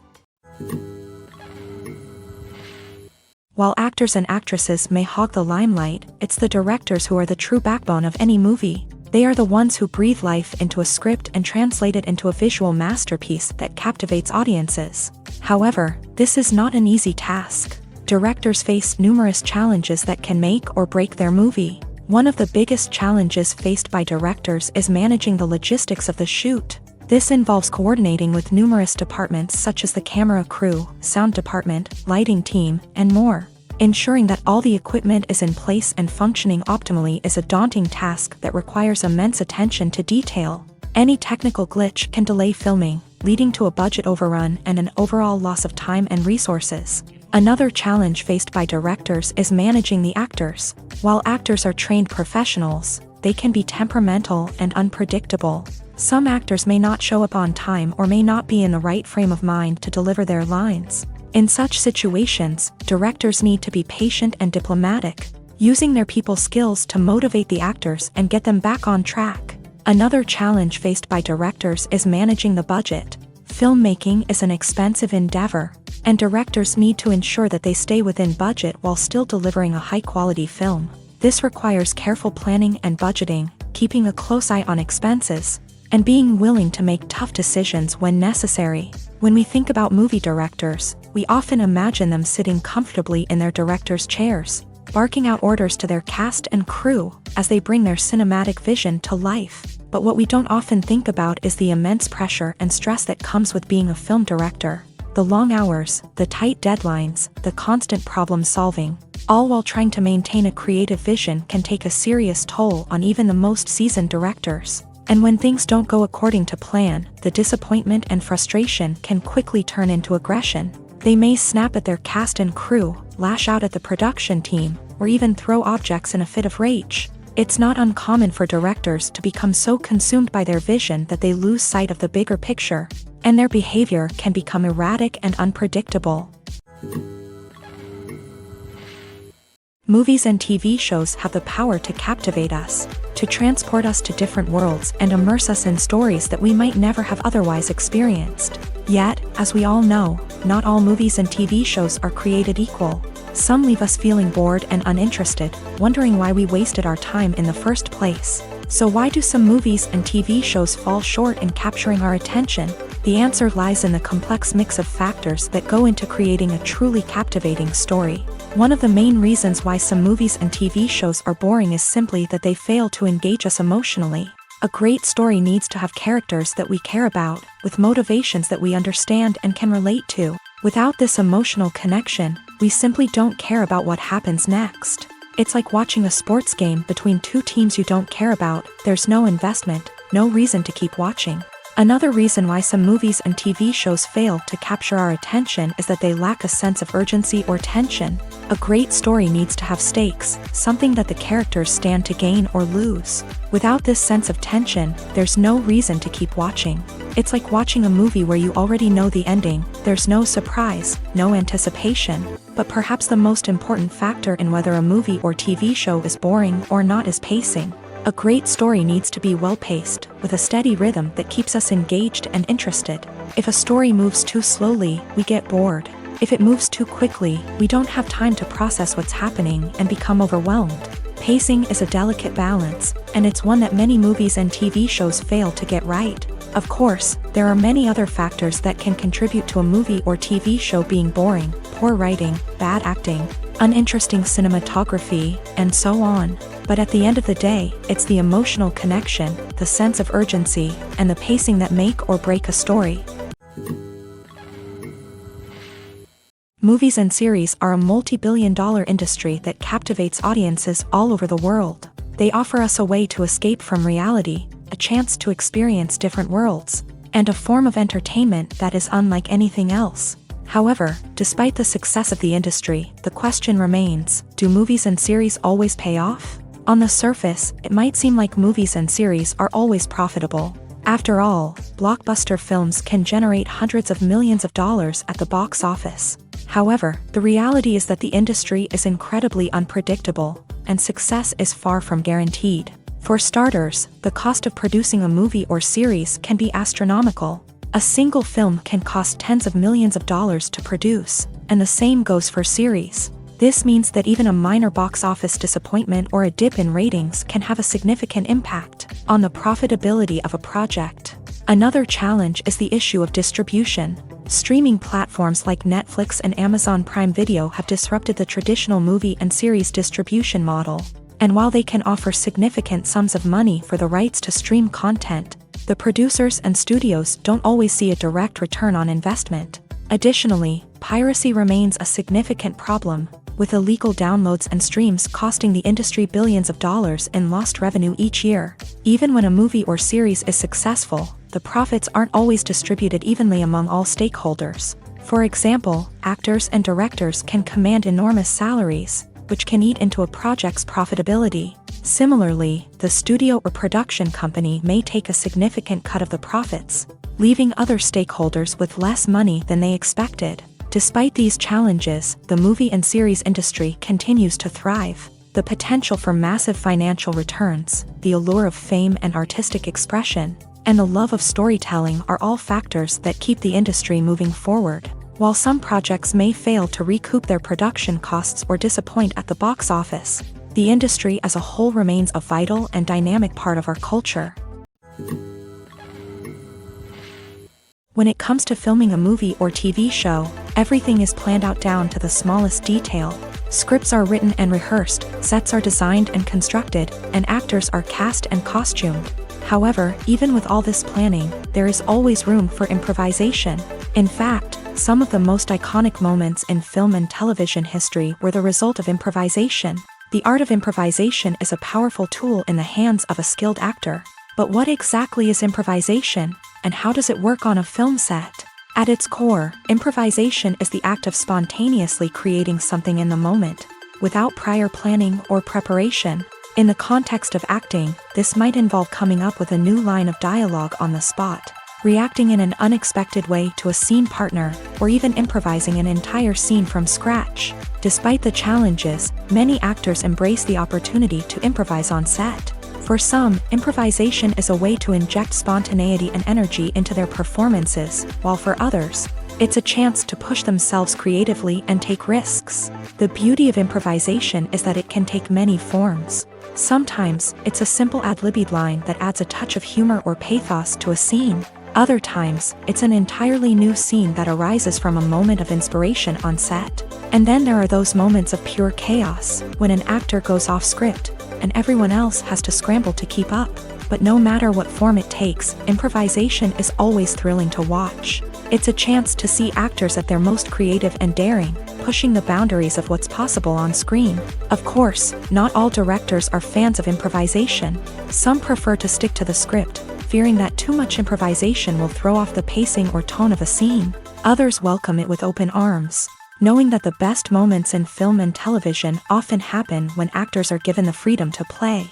Speaker 1: While actors and actresses may hog the limelight, it's the directors who are the true backbone of any movie. They are the ones who breathe life into a script and translate it into a visual masterpiece that captivates audiences. However, this is not an easy task. Directors face numerous challenges that can make or break their movie. One of the biggest challenges faced by directors is managing the logistics of the shoot. This involves coordinating with numerous departments such as the camera crew, sound department, lighting team, and more. Ensuring that all the equipment is in place and functioning optimally is a daunting task that requires immense attention to detail. Any technical glitch can delay filming, leading to a budget overrun and an overall loss of time and resources. Another challenge faced by directors is managing the actors. While actors are trained professionals, they can be temperamental and unpredictable. Some actors may not show up on time or may not be in the right frame of mind to deliver their lines. In such situations, directors need to be patient and diplomatic, using their people skills to motivate the actors and get them back on track. Another challenge faced by directors is managing the budget. Filmmaking is an expensive endeavor, and directors need to ensure that they stay within budget while still delivering a high-quality film. This requires careful planning and budgeting, keeping a close eye on expenses, and being willing to make tough decisions when necessary. When we think about movie directors, we often imagine them sitting comfortably in their director's chairs, barking out orders to their cast and crew as they bring their cinematic vision to life. But what we don't often think about is the immense pressure and stress that comes with being a film director. The long hours, the tight deadlines, the constant problem solving, all while trying to maintain a creative vision can take a serious toll on even the most seasoned directors. And when things don't go according to plan, the disappointment and frustration can quickly turn into aggression. They may snap at their cast and crew, lash out at the production team, or even throw objects in a fit of rage. It's not uncommon for directors to become so consumed by their vision that they lose sight of the bigger picture, and their behavior can become erratic and unpredictable. Movies and TV shows have the power to captivate us, to transport us to different worlds and immerse us in stories that we might never have otherwise experienced. Yet, as we all know, not all movies and TV shows are created equal. Some leave us feeling bored and uninterested, wondering why we wasted our time in the first place. So why do some movies and TV shows fall short in capturing our attention? The answer lies in the complex mix of factors that go into creating a truly captivating story. One of the main reasons why some movies and TV shows are boring is simply that they fail to engage us emotionally. A great story needs to have characters that we care about, with motivations that we understand and can relate to. Without this emotional connection, we simply don't care about what happens next. It's like watching a sports game between two teams you don't care about. There's no investment, no reason to keep watching. Another reason why some movies and TV shows fail to capture our attention is that they lack a sense of urgency or tension. A great story needs to have stakes, something that the characters stand to gain or lose. Without this sense of tension, there's no reason to keep watching. It's like watching a movie where you already know the ending. There's no surprise, no anticipation. But perhaps the most important factor in whether a movie or TV show is boring or not is pacing. A great story needs to be well-paced, with a steady rhythm that keeps us engaged and interested. If a story moves too slowly, we get bored. If it moves too quickly, we don't have time to process what's happening and become overwhelmed. Pacing is a delicate balance, and it's one that many movies and TV shows fail to get right. Of course, there are many other factors that can contribute to a movie or TV show being boring: poor writing, bad acting, uninteresting cinematography, and so on. But at the end of the day, it's the emotional connection, the sense of urgency, and the pacing that make or break a story. Movies and series are a multi-billion-dollar industry that captivates audiences all over the world. They offer us a way to escape from reality, a chance to experience different worlds, and a form of entertainment that is unlike anything else. However, despite the success of the industry, the question remains: do movies and series always pay off? On the surface, it might seem like movies and series are always profitable. After all, blockbuster films can generate hundreds of millions of dollars at the box office. However, the reality is that the industry is incredibly unpredictable, and success is far from guaranteed. For starters, the cost of producing a movie or series can be astronomical. A single film can cost tens of millions of dollars to produce, and the same goes for series. This means that even a minor box office disappointment or a dip in ratings can have a significant impact on the profitability of a project. Another challenge is the issue of distribution. Streaming platforms like Netflix and Amazon Prime Video have disrupted the traditional movie and series distribution model. And while they can offer significant sums of money for the rights to stream content, the producers and studios don't always see a direct return on investment. Additionally, piracy remains a significant problem, with illegal downloads and streams costing the industry billions of dollars in lost revenue each year. Even when a movie or series is successful, the profits aren't always distributed evenly among all stakeholders. For example, actors and directors can command enormous salaries, which can eat into a project's profitability. Similarly, the studio or production company may take a significant cut of the profits, leaving other stakeholders with less money than they expected. Despite these challenges, the movie and series industry continues to thrive. The potential for massive financial returns, the allure of fame and artistic expression, and the love of storytelling are all factors that keep the industry moving forward. While some projects may fail to recoup their production costs or disappoint at the box office, the industry as a whole remains a vital and dynamic part of our culture. When it comes to filming a movie or TV show, everything is planned out down to the smallest detail. Scripts are written and rehearsed, sets are designed and constructed, and actors are cast and costumed. However, even with all this planning, there is always room for improvisation. In fact, some of the most iconic moments in film and television history were the result of improvisation. The art of improvisation is a powerful tool in the hands of a skilled actor. But what exactly is improvisation, and how does it work on a film set? At its core, improvisation is the act of spontaneously creating something in the moment, without prior planning or preparation. In the context of acting, this might involve coming up with a new line of dialogue on the spot, reacting in an unexpected way to a scene partner, or even improvising an entire scene from scratch. Despite the challenges, many actors embrace the opportunity to improvise on set. For some, improvisation is a way to inject spontaneity and energy into their performances, while for others, it's a chance to push themselves creatively and take risks. The beauty of improvisation is that it can take many forms. Sometimes, it's a simple ad-libbed line that adds a touch of humor or pathos to a scene. Other times, it's an entirely new scene that arises from a moment of inspiration on set. And then there are those moments of pure chaos, when an actor goes off script, and everyone else has to scramble to keep up. But no matter what form it takes, improvisation is always thrilling to watch. It's a chance to see actors at their most creative and daring, pushing the boundaries of what's possible on screen. Of course, not all directors are fans of improvisation. Some prefer to stick to the script, fearing that too much improvisation will throw off the pacing or tone of a scene. Others welcome it with open arms, knowing that the best moments in film and television often happen when actors are given the freedom to play.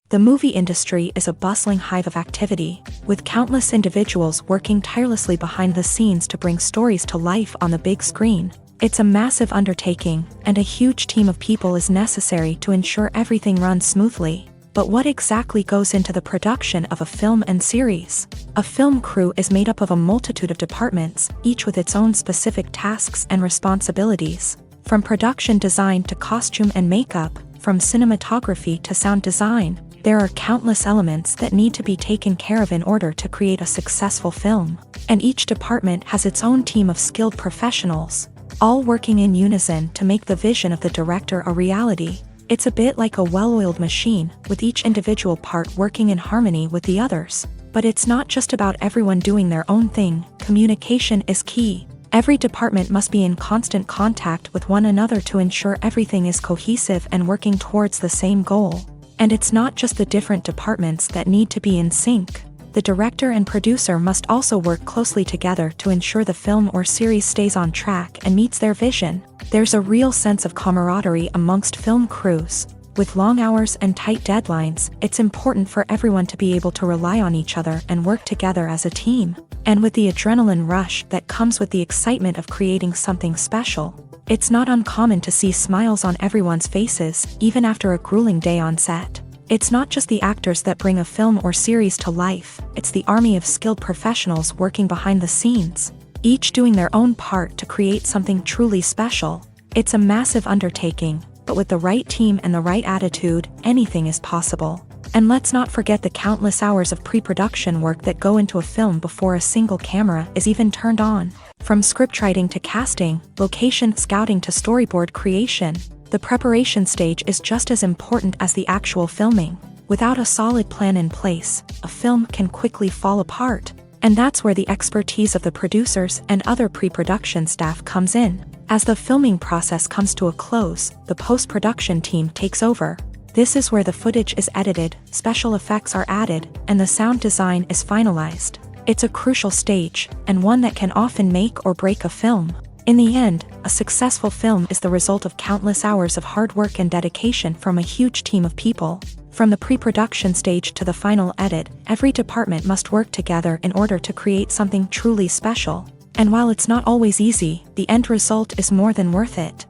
Speaker 1: The movie industry is a bustling hive of activity, with countless individuals working tirelessly behind the scenes to bring stories to life on the big screen. It's a massive undertaking, and a huge team of people is necessary to ensure everything runs smoothly. But what exactly goes into the production of a film and series? A film crew is made up of a multitude of departments, each with its own specific tasks and responsibilities. From production design to costume and makeup, from cinematography to sound design, there are countless elements that need to be taken care of in order to create a successful film. And each department has its own team of skilled professionals, all working in unison to make the vision of the director a reality. It's a bit like a well-oiled machine, with each individual part working in harmony with the others. But it's not just about everyone doing their own thing. Communication is key. Every department must be in constant contact with one another to ensure everything is cohesive and working towards the same goal. And it's not just the different departments that need to be in sync. The director and producer must also work closely together to ensure the film or series stays on track and meets their vision. There's a real sense of camaraderie amongst film crews. With long hours and tight deadlines, it's important for everyone to be able to rely on each other and work together as a team. And with the adrenaline rush that comes with the excitement of creating something special, it's not uncommon to see smiles on everyone's faces, even after a grueling day on set. It's not just the actors that bring a film or series to life, it's the army of skilled professionals working behind the scenes, each doing their own part to create something truly special. It's a massive undertaking, but with the right team and the right attitude, anything is possible. And let's not forget the countless hours of pre-production work that go into a film before a single camera is even turned on. From scriptwriting to casting, location scouting to storyboard creation, the preparation stage is just as important as the actual filming. Without a solid plan in place, a film can quickly fall apart. And that's where the expertise of the producers and other pre-production staff comes in. As the filming process comes to a close, the post-production team takes over. This is where the footage is edited, special effects are added, and the sound design is finalized. It's a crucial stage, and one that can often make or break a film. In the end, a successful film is the result of countless hours of hard work and dedication from a huge team of people. From the pre-production stage to the final edit, every department must work together in order to create something truly special. And while it's not always easy, the end result is more than worth it.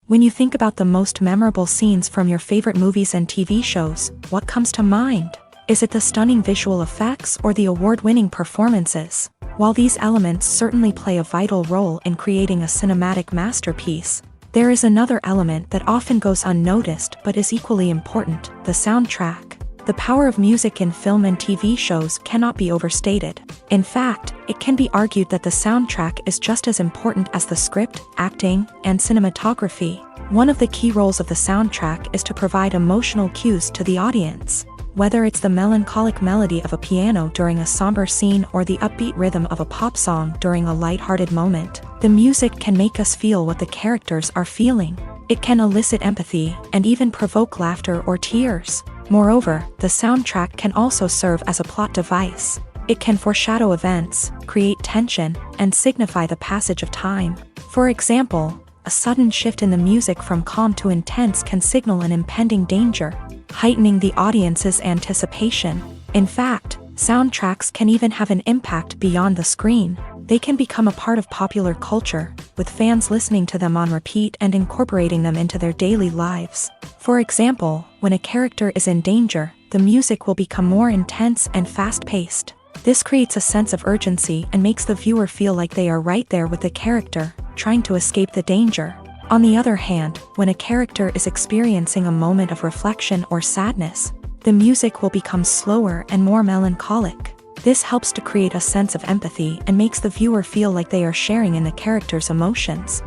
Speaker 1: When you think about the most memorable scenes from your favorite movies and TV shows, what comes to mind? Is it the stunning visual effects or the award-winning performances? While these elements certainly play a vital role in creating a cinematic masterpiece, there is another element that often goes unnoticed but is equally important: the soundtrack. The power of music in film and TV shows cannot be overstated. In fact, it can be argued that the soundtrack is just as important as the script, acting, and cinematography. One of the key roles of the soundtrack is to provide emotional cues to the audience. Whether it's the melancholic melody of a piano during a somber scene or the upbeat rhythm of a pop song during a lighthearted moment, the music can make us feel what the characters are feeling. It can elicit empathy and even provoke laughter or tears. Moreover, the soundtrack can also serve as a plot device. It can foreshadow events, create tension, and signify the passage of time. For example, a sudden shift in the music from calm to intense can signal an impending danger, heightening the audience's anticipation. In fact, soundtracks can even have an impact beyond the screen. They can become a part of popular culture, with fans listening to them on repeat and incorporating them into their daily lives. For example, when a character is in danger, the music will become more intense and fast-paced. This creates a sense of urgency and makes the viewer feel like they are right there with the character, trying to escape the danger. On the other hand, when a character is experiencing a moment of reflection or sadness, the music will become slower and more melancholic. This helps to create a sense of empathy and makes the viewer feel like they are sharing in the character's emotions.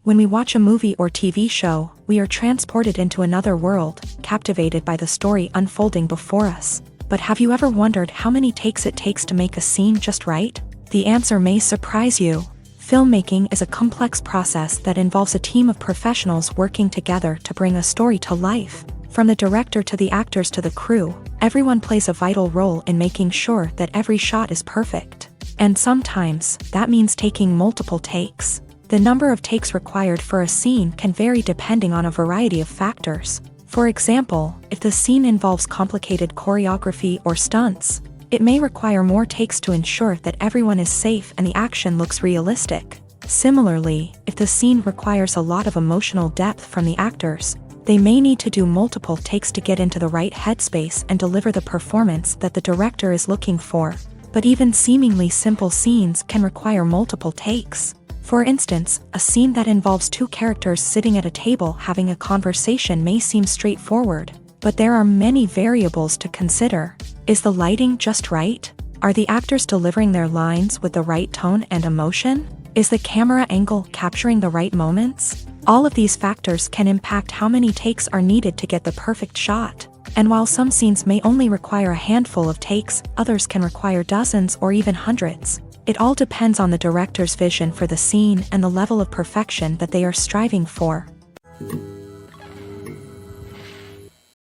Speaker 1: When we watch a movie or TV show, we are transported into another world, captivated by the story unfolding before us. But have you ever wondered how many takes it takes to make a scene just right? The answer may surprise you. Filmmaking is a complex process that involves a team of professionals working together to bring a story to life. From the director to the actors to the crew, everyone plays a vital role in making sure that every shot is perfect. And sometimes, that means taking multiple takes. The number of takes required for a scene can vary depending on a variety of factors. For example, if the scene involves complicated choreography or stunts, it may require more takes to ensure that everyone is safe and the action looks realistic. Similarly, if the scene requires a lot of emotional depth from the actors, they may need to do multiple takes to get into the right headspace and deliver the performance that the director is looking for. But even seemingly simple scenes can require multiple takes. For instance, a scene that involves two characters sitting at a table having a conversation may seem straightforward, but there are many variables to consider. Is the lighting just right? Are the actors delivering their lines with the right tone and emotion? Is the camera angle capturing the right moments? All of these factors can impact how many takes are needed to get the perfect shot. And while some scenes may only require a handful of takes, others can require dozens or even hundreds. It all depends on the director's vision for the scene and the level of perfection that they are striving for.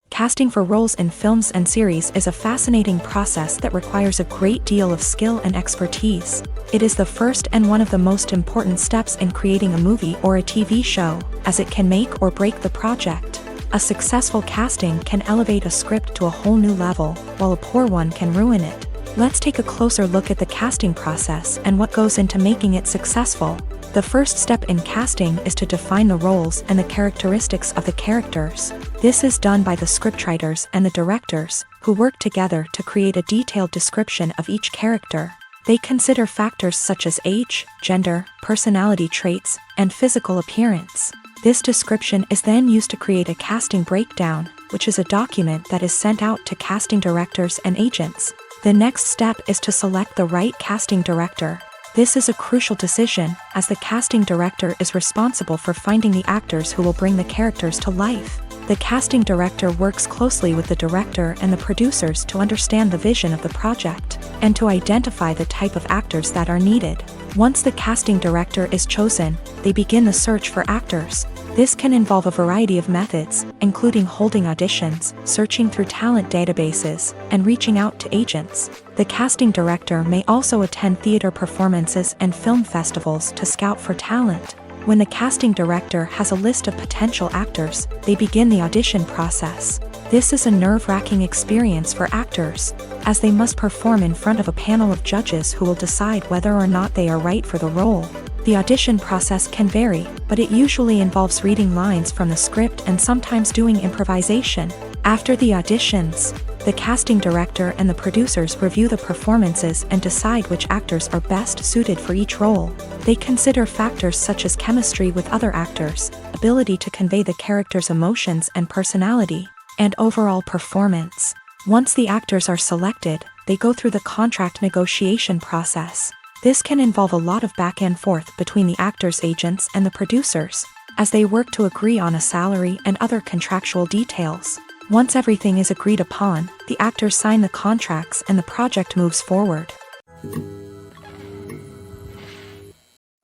Speaker 1: Casting for roles in films and series is a fascinating process that requires a great deal of skill and expertise. It is the first and one of the most important steps in creating a movie or a TV show, as it can make or break the project. A successful casting can elevate a script to a whole new level, while a poor one can ruin it. Let's take a closer look at the casting process and what goes into making it successful. The first step in casting is to define the roles and the characteristics of the characters. This is done by the scriptwriters and the directors, who work together to create a detailed description of each character. They consider factors such as age, gender, personality traits, and physical appearance. This description is then used to create a casting breakdown, which is a document that is sent out to casting directors and agents. The next step is to select the right casting director. This is a crucial decision, as the casting director is responsible for finding the actors who will bring the characters to life. The casting director works closely with the director and the producers to understand the vision of the project, and to identify the type of actors that are needed. Once the casting director is chosen, they begin the search for actors. This can involve a variety of methods, including holding auditions, searching through talent databases, and reaching out to agents. The casting director may also attend theater performances and film festivals to scout for talent. When the casting director has a list of potential actors, they begin the audition process. This is a nerve-wracking experience for actors, as they must perform in front of a panel of judges who will decide whether or not they are right for the role. The audition process can vary, but it usually involves reading lines from the script and sometimes doing improvisation. After the auditions, the casting director and the producers review the performances and decide which actors are best suited for each role. They consider factors such as chemistry with other actors, ability to convey the character's emotions and personality, and overall performance. Once the actors are selected, they go through the contract negotiation process. This can involve a lot of back and forth between the actors' agents and the producers, as they work to agree on a salary and other contractual details. Once everything is agreed upon, the actors sign the contracts and the project moves forward.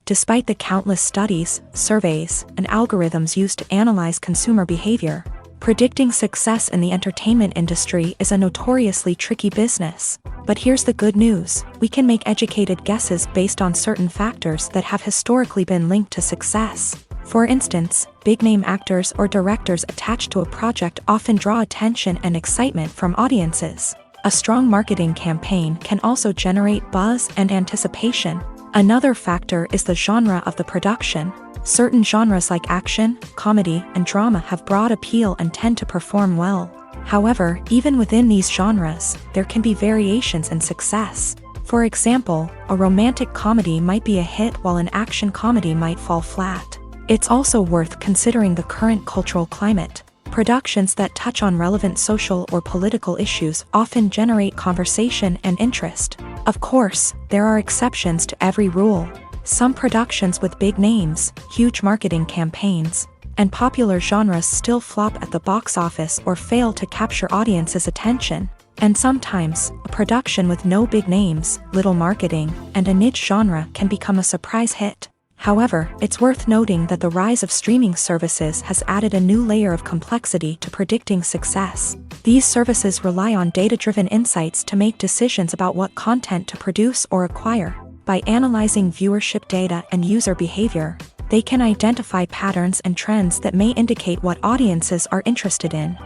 Speaker 1: Despite the countless studies, surveys, and algorithms used to analyze consumer behavior, predicting success in the entertainment industry is a notoriously tricky business. But here's the good news: we can make educated guesses based on certain factors that have historically been linked to success. For instance, big-name actors or directors attached to a project often draw attention and excitement from audiences. A strong marketing campaign can also generate buzz and anticipation. Another factor is the genre of the production. Certain genres like action, comedy, and drama have broad appeal and tend to perform well. However, even within these genres, there can be variations in success. For example, a romantic comedy might be a hit while an action comedy might fall flat. It's also worth considering the current cultural climate. Productions that touch on relevant social or political issues often generate conversation and interest. Of course, there are exceptions to every rule. Some productions with big names, huge marketing campaigns, and popular genres still flop at the box office or fail to capture audiences' attention. And sometimes, a production with no big names, little marketing, and a niche genre can become a surprise hit. However, it's worth noting that the rise of streaming services has added a new layer of complexity to predicting success. These services rely on data-driven insights to make decisions about what content to produce or acquire. By analyzing viewership data and user behavior, they can identify patterns and trends that may indicate what audiences are interested in.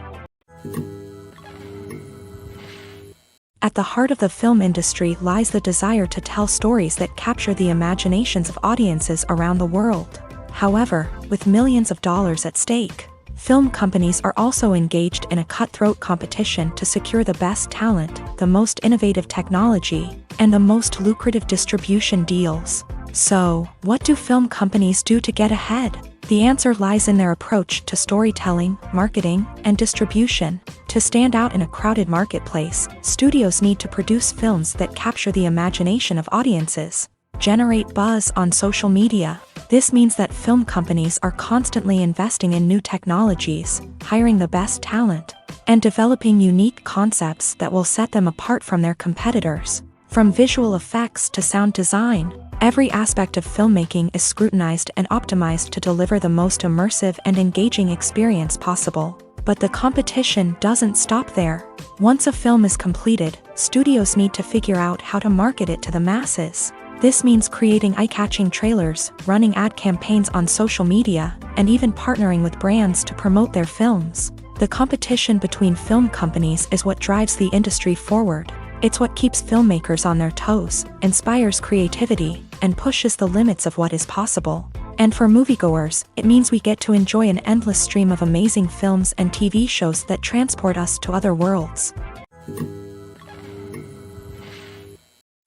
Speaker 1: At the heart of the film industry lies the desire to tell stories that capture the imaginations of audiences around the world. However, with millions of dollars at stake, Film companies are also engaged in a cutthroat competition to secure the best talent, the most innovative technology, and the most lucrative distribution deals. So, what do film companies do to get ahead? The answer lies in their approach to storytelling, marketing, and distribution. To stand out in a crowded marketplace, studios need to produce films that capture the imagination of audiences, generate buzz on social media. This means that film companies are constantly investing in new technologies, hiring the best talent, and developing unique concepts that will set them apart from their competitors. From visual effects to sound design, every aspect of filmmaking is scrutinized and optimized to deliver the most immersive and engaging experience possible. But the competition doesn't stop there. Once a film is completed, studios need to figure out how to market it to the masses. This means creating eye-catching trailers, running ad campaigns on social media, and even partnering with brands to promote their films. The competition between film companies is what drives the industry forward. It's what keeps filmmakers on their toes, inspires creativity, and pushes the limits of what is possible. And for moviegoers, it means we get to enjoy an endless stream of amazing films and TV shows that transport us to other worlds.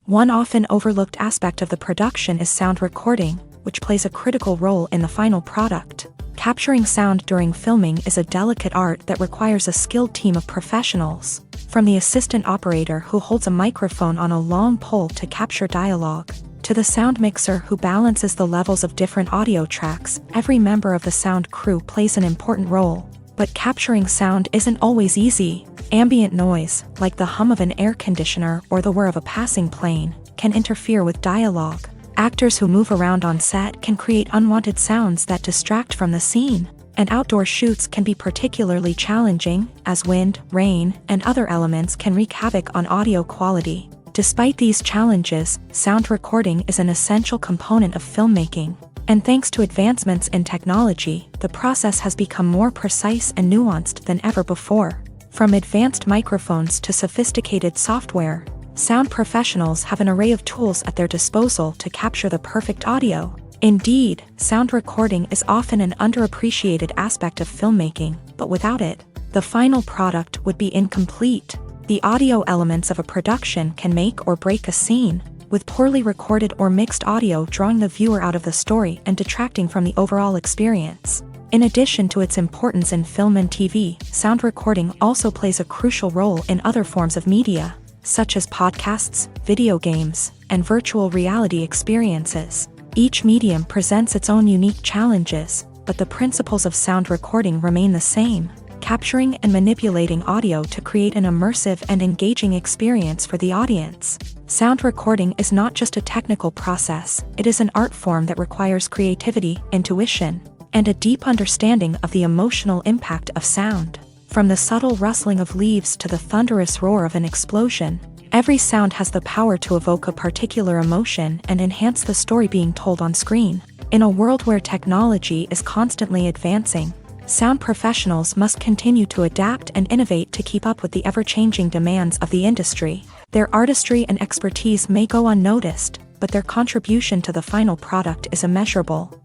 Speaker 1: One often overlooked aspect of the production is sound recording, which plays a critical role in the final product. Capturing sound during filming is a delicate art that requires a skilled team of professionals. From the assistant operator who holds a microphone on a long pole to capture dialogue, to the sound mixer who balances the levels of different audio tracks, every member of the sound crew plays an important role. But capturing sound isn't always easy. Ambient noise, like the hum of an air conditioner or the whir of a passing plane, can interfere with dialogue. Actors who move around on set can create unwanted sounds that distract from the scene. And outdoor shoots can be particularly challenging, as wind, rain, and other elements can wreak havoc on audio quality. Despite these challenges, sound recording is an essential component of filmmaking. And thanks to advancements in technology, the process has become more precise and nuanced than ever before. From advanced microphones to sophisticated software, sound professionals have an array of tools at their disposal to capture the perfect audio. Indeed, sound recording is often an underappreciated aspect of filmmaking, but without it, the final product would be incomplete. The audio elements of a production can make or break a scene, with poorly recorded or mixed audio drawing the viewer out of the story and detracting from the overall experience. In addition to its importance in film and TV, sound recording also plays a crucial role in other forms of media, such as podcasts, video games, and virtual reality experiences. Each medium presents its own unique challenges, but the principles of sound recording remain the same, capturing and manipulating audio to create an immersive and engaging experience for the audience. Sound recording is not just a technical process, it is an art form that requires creativity, intuition, and a deep understanding of the emotional impact of sound. From the subtle rustling of leaves to the thunderous roar of an explosion, every sound has the power to evoke a particular emotion and enhance the story being told on screen. In a world where technology is constantly advancing, sound professionals must continue to adapt and innovate to keep up with the ever-changing demands of the industry. Their artistry and expertise may go unnoticed, but their contribution to the final product is immeasurable.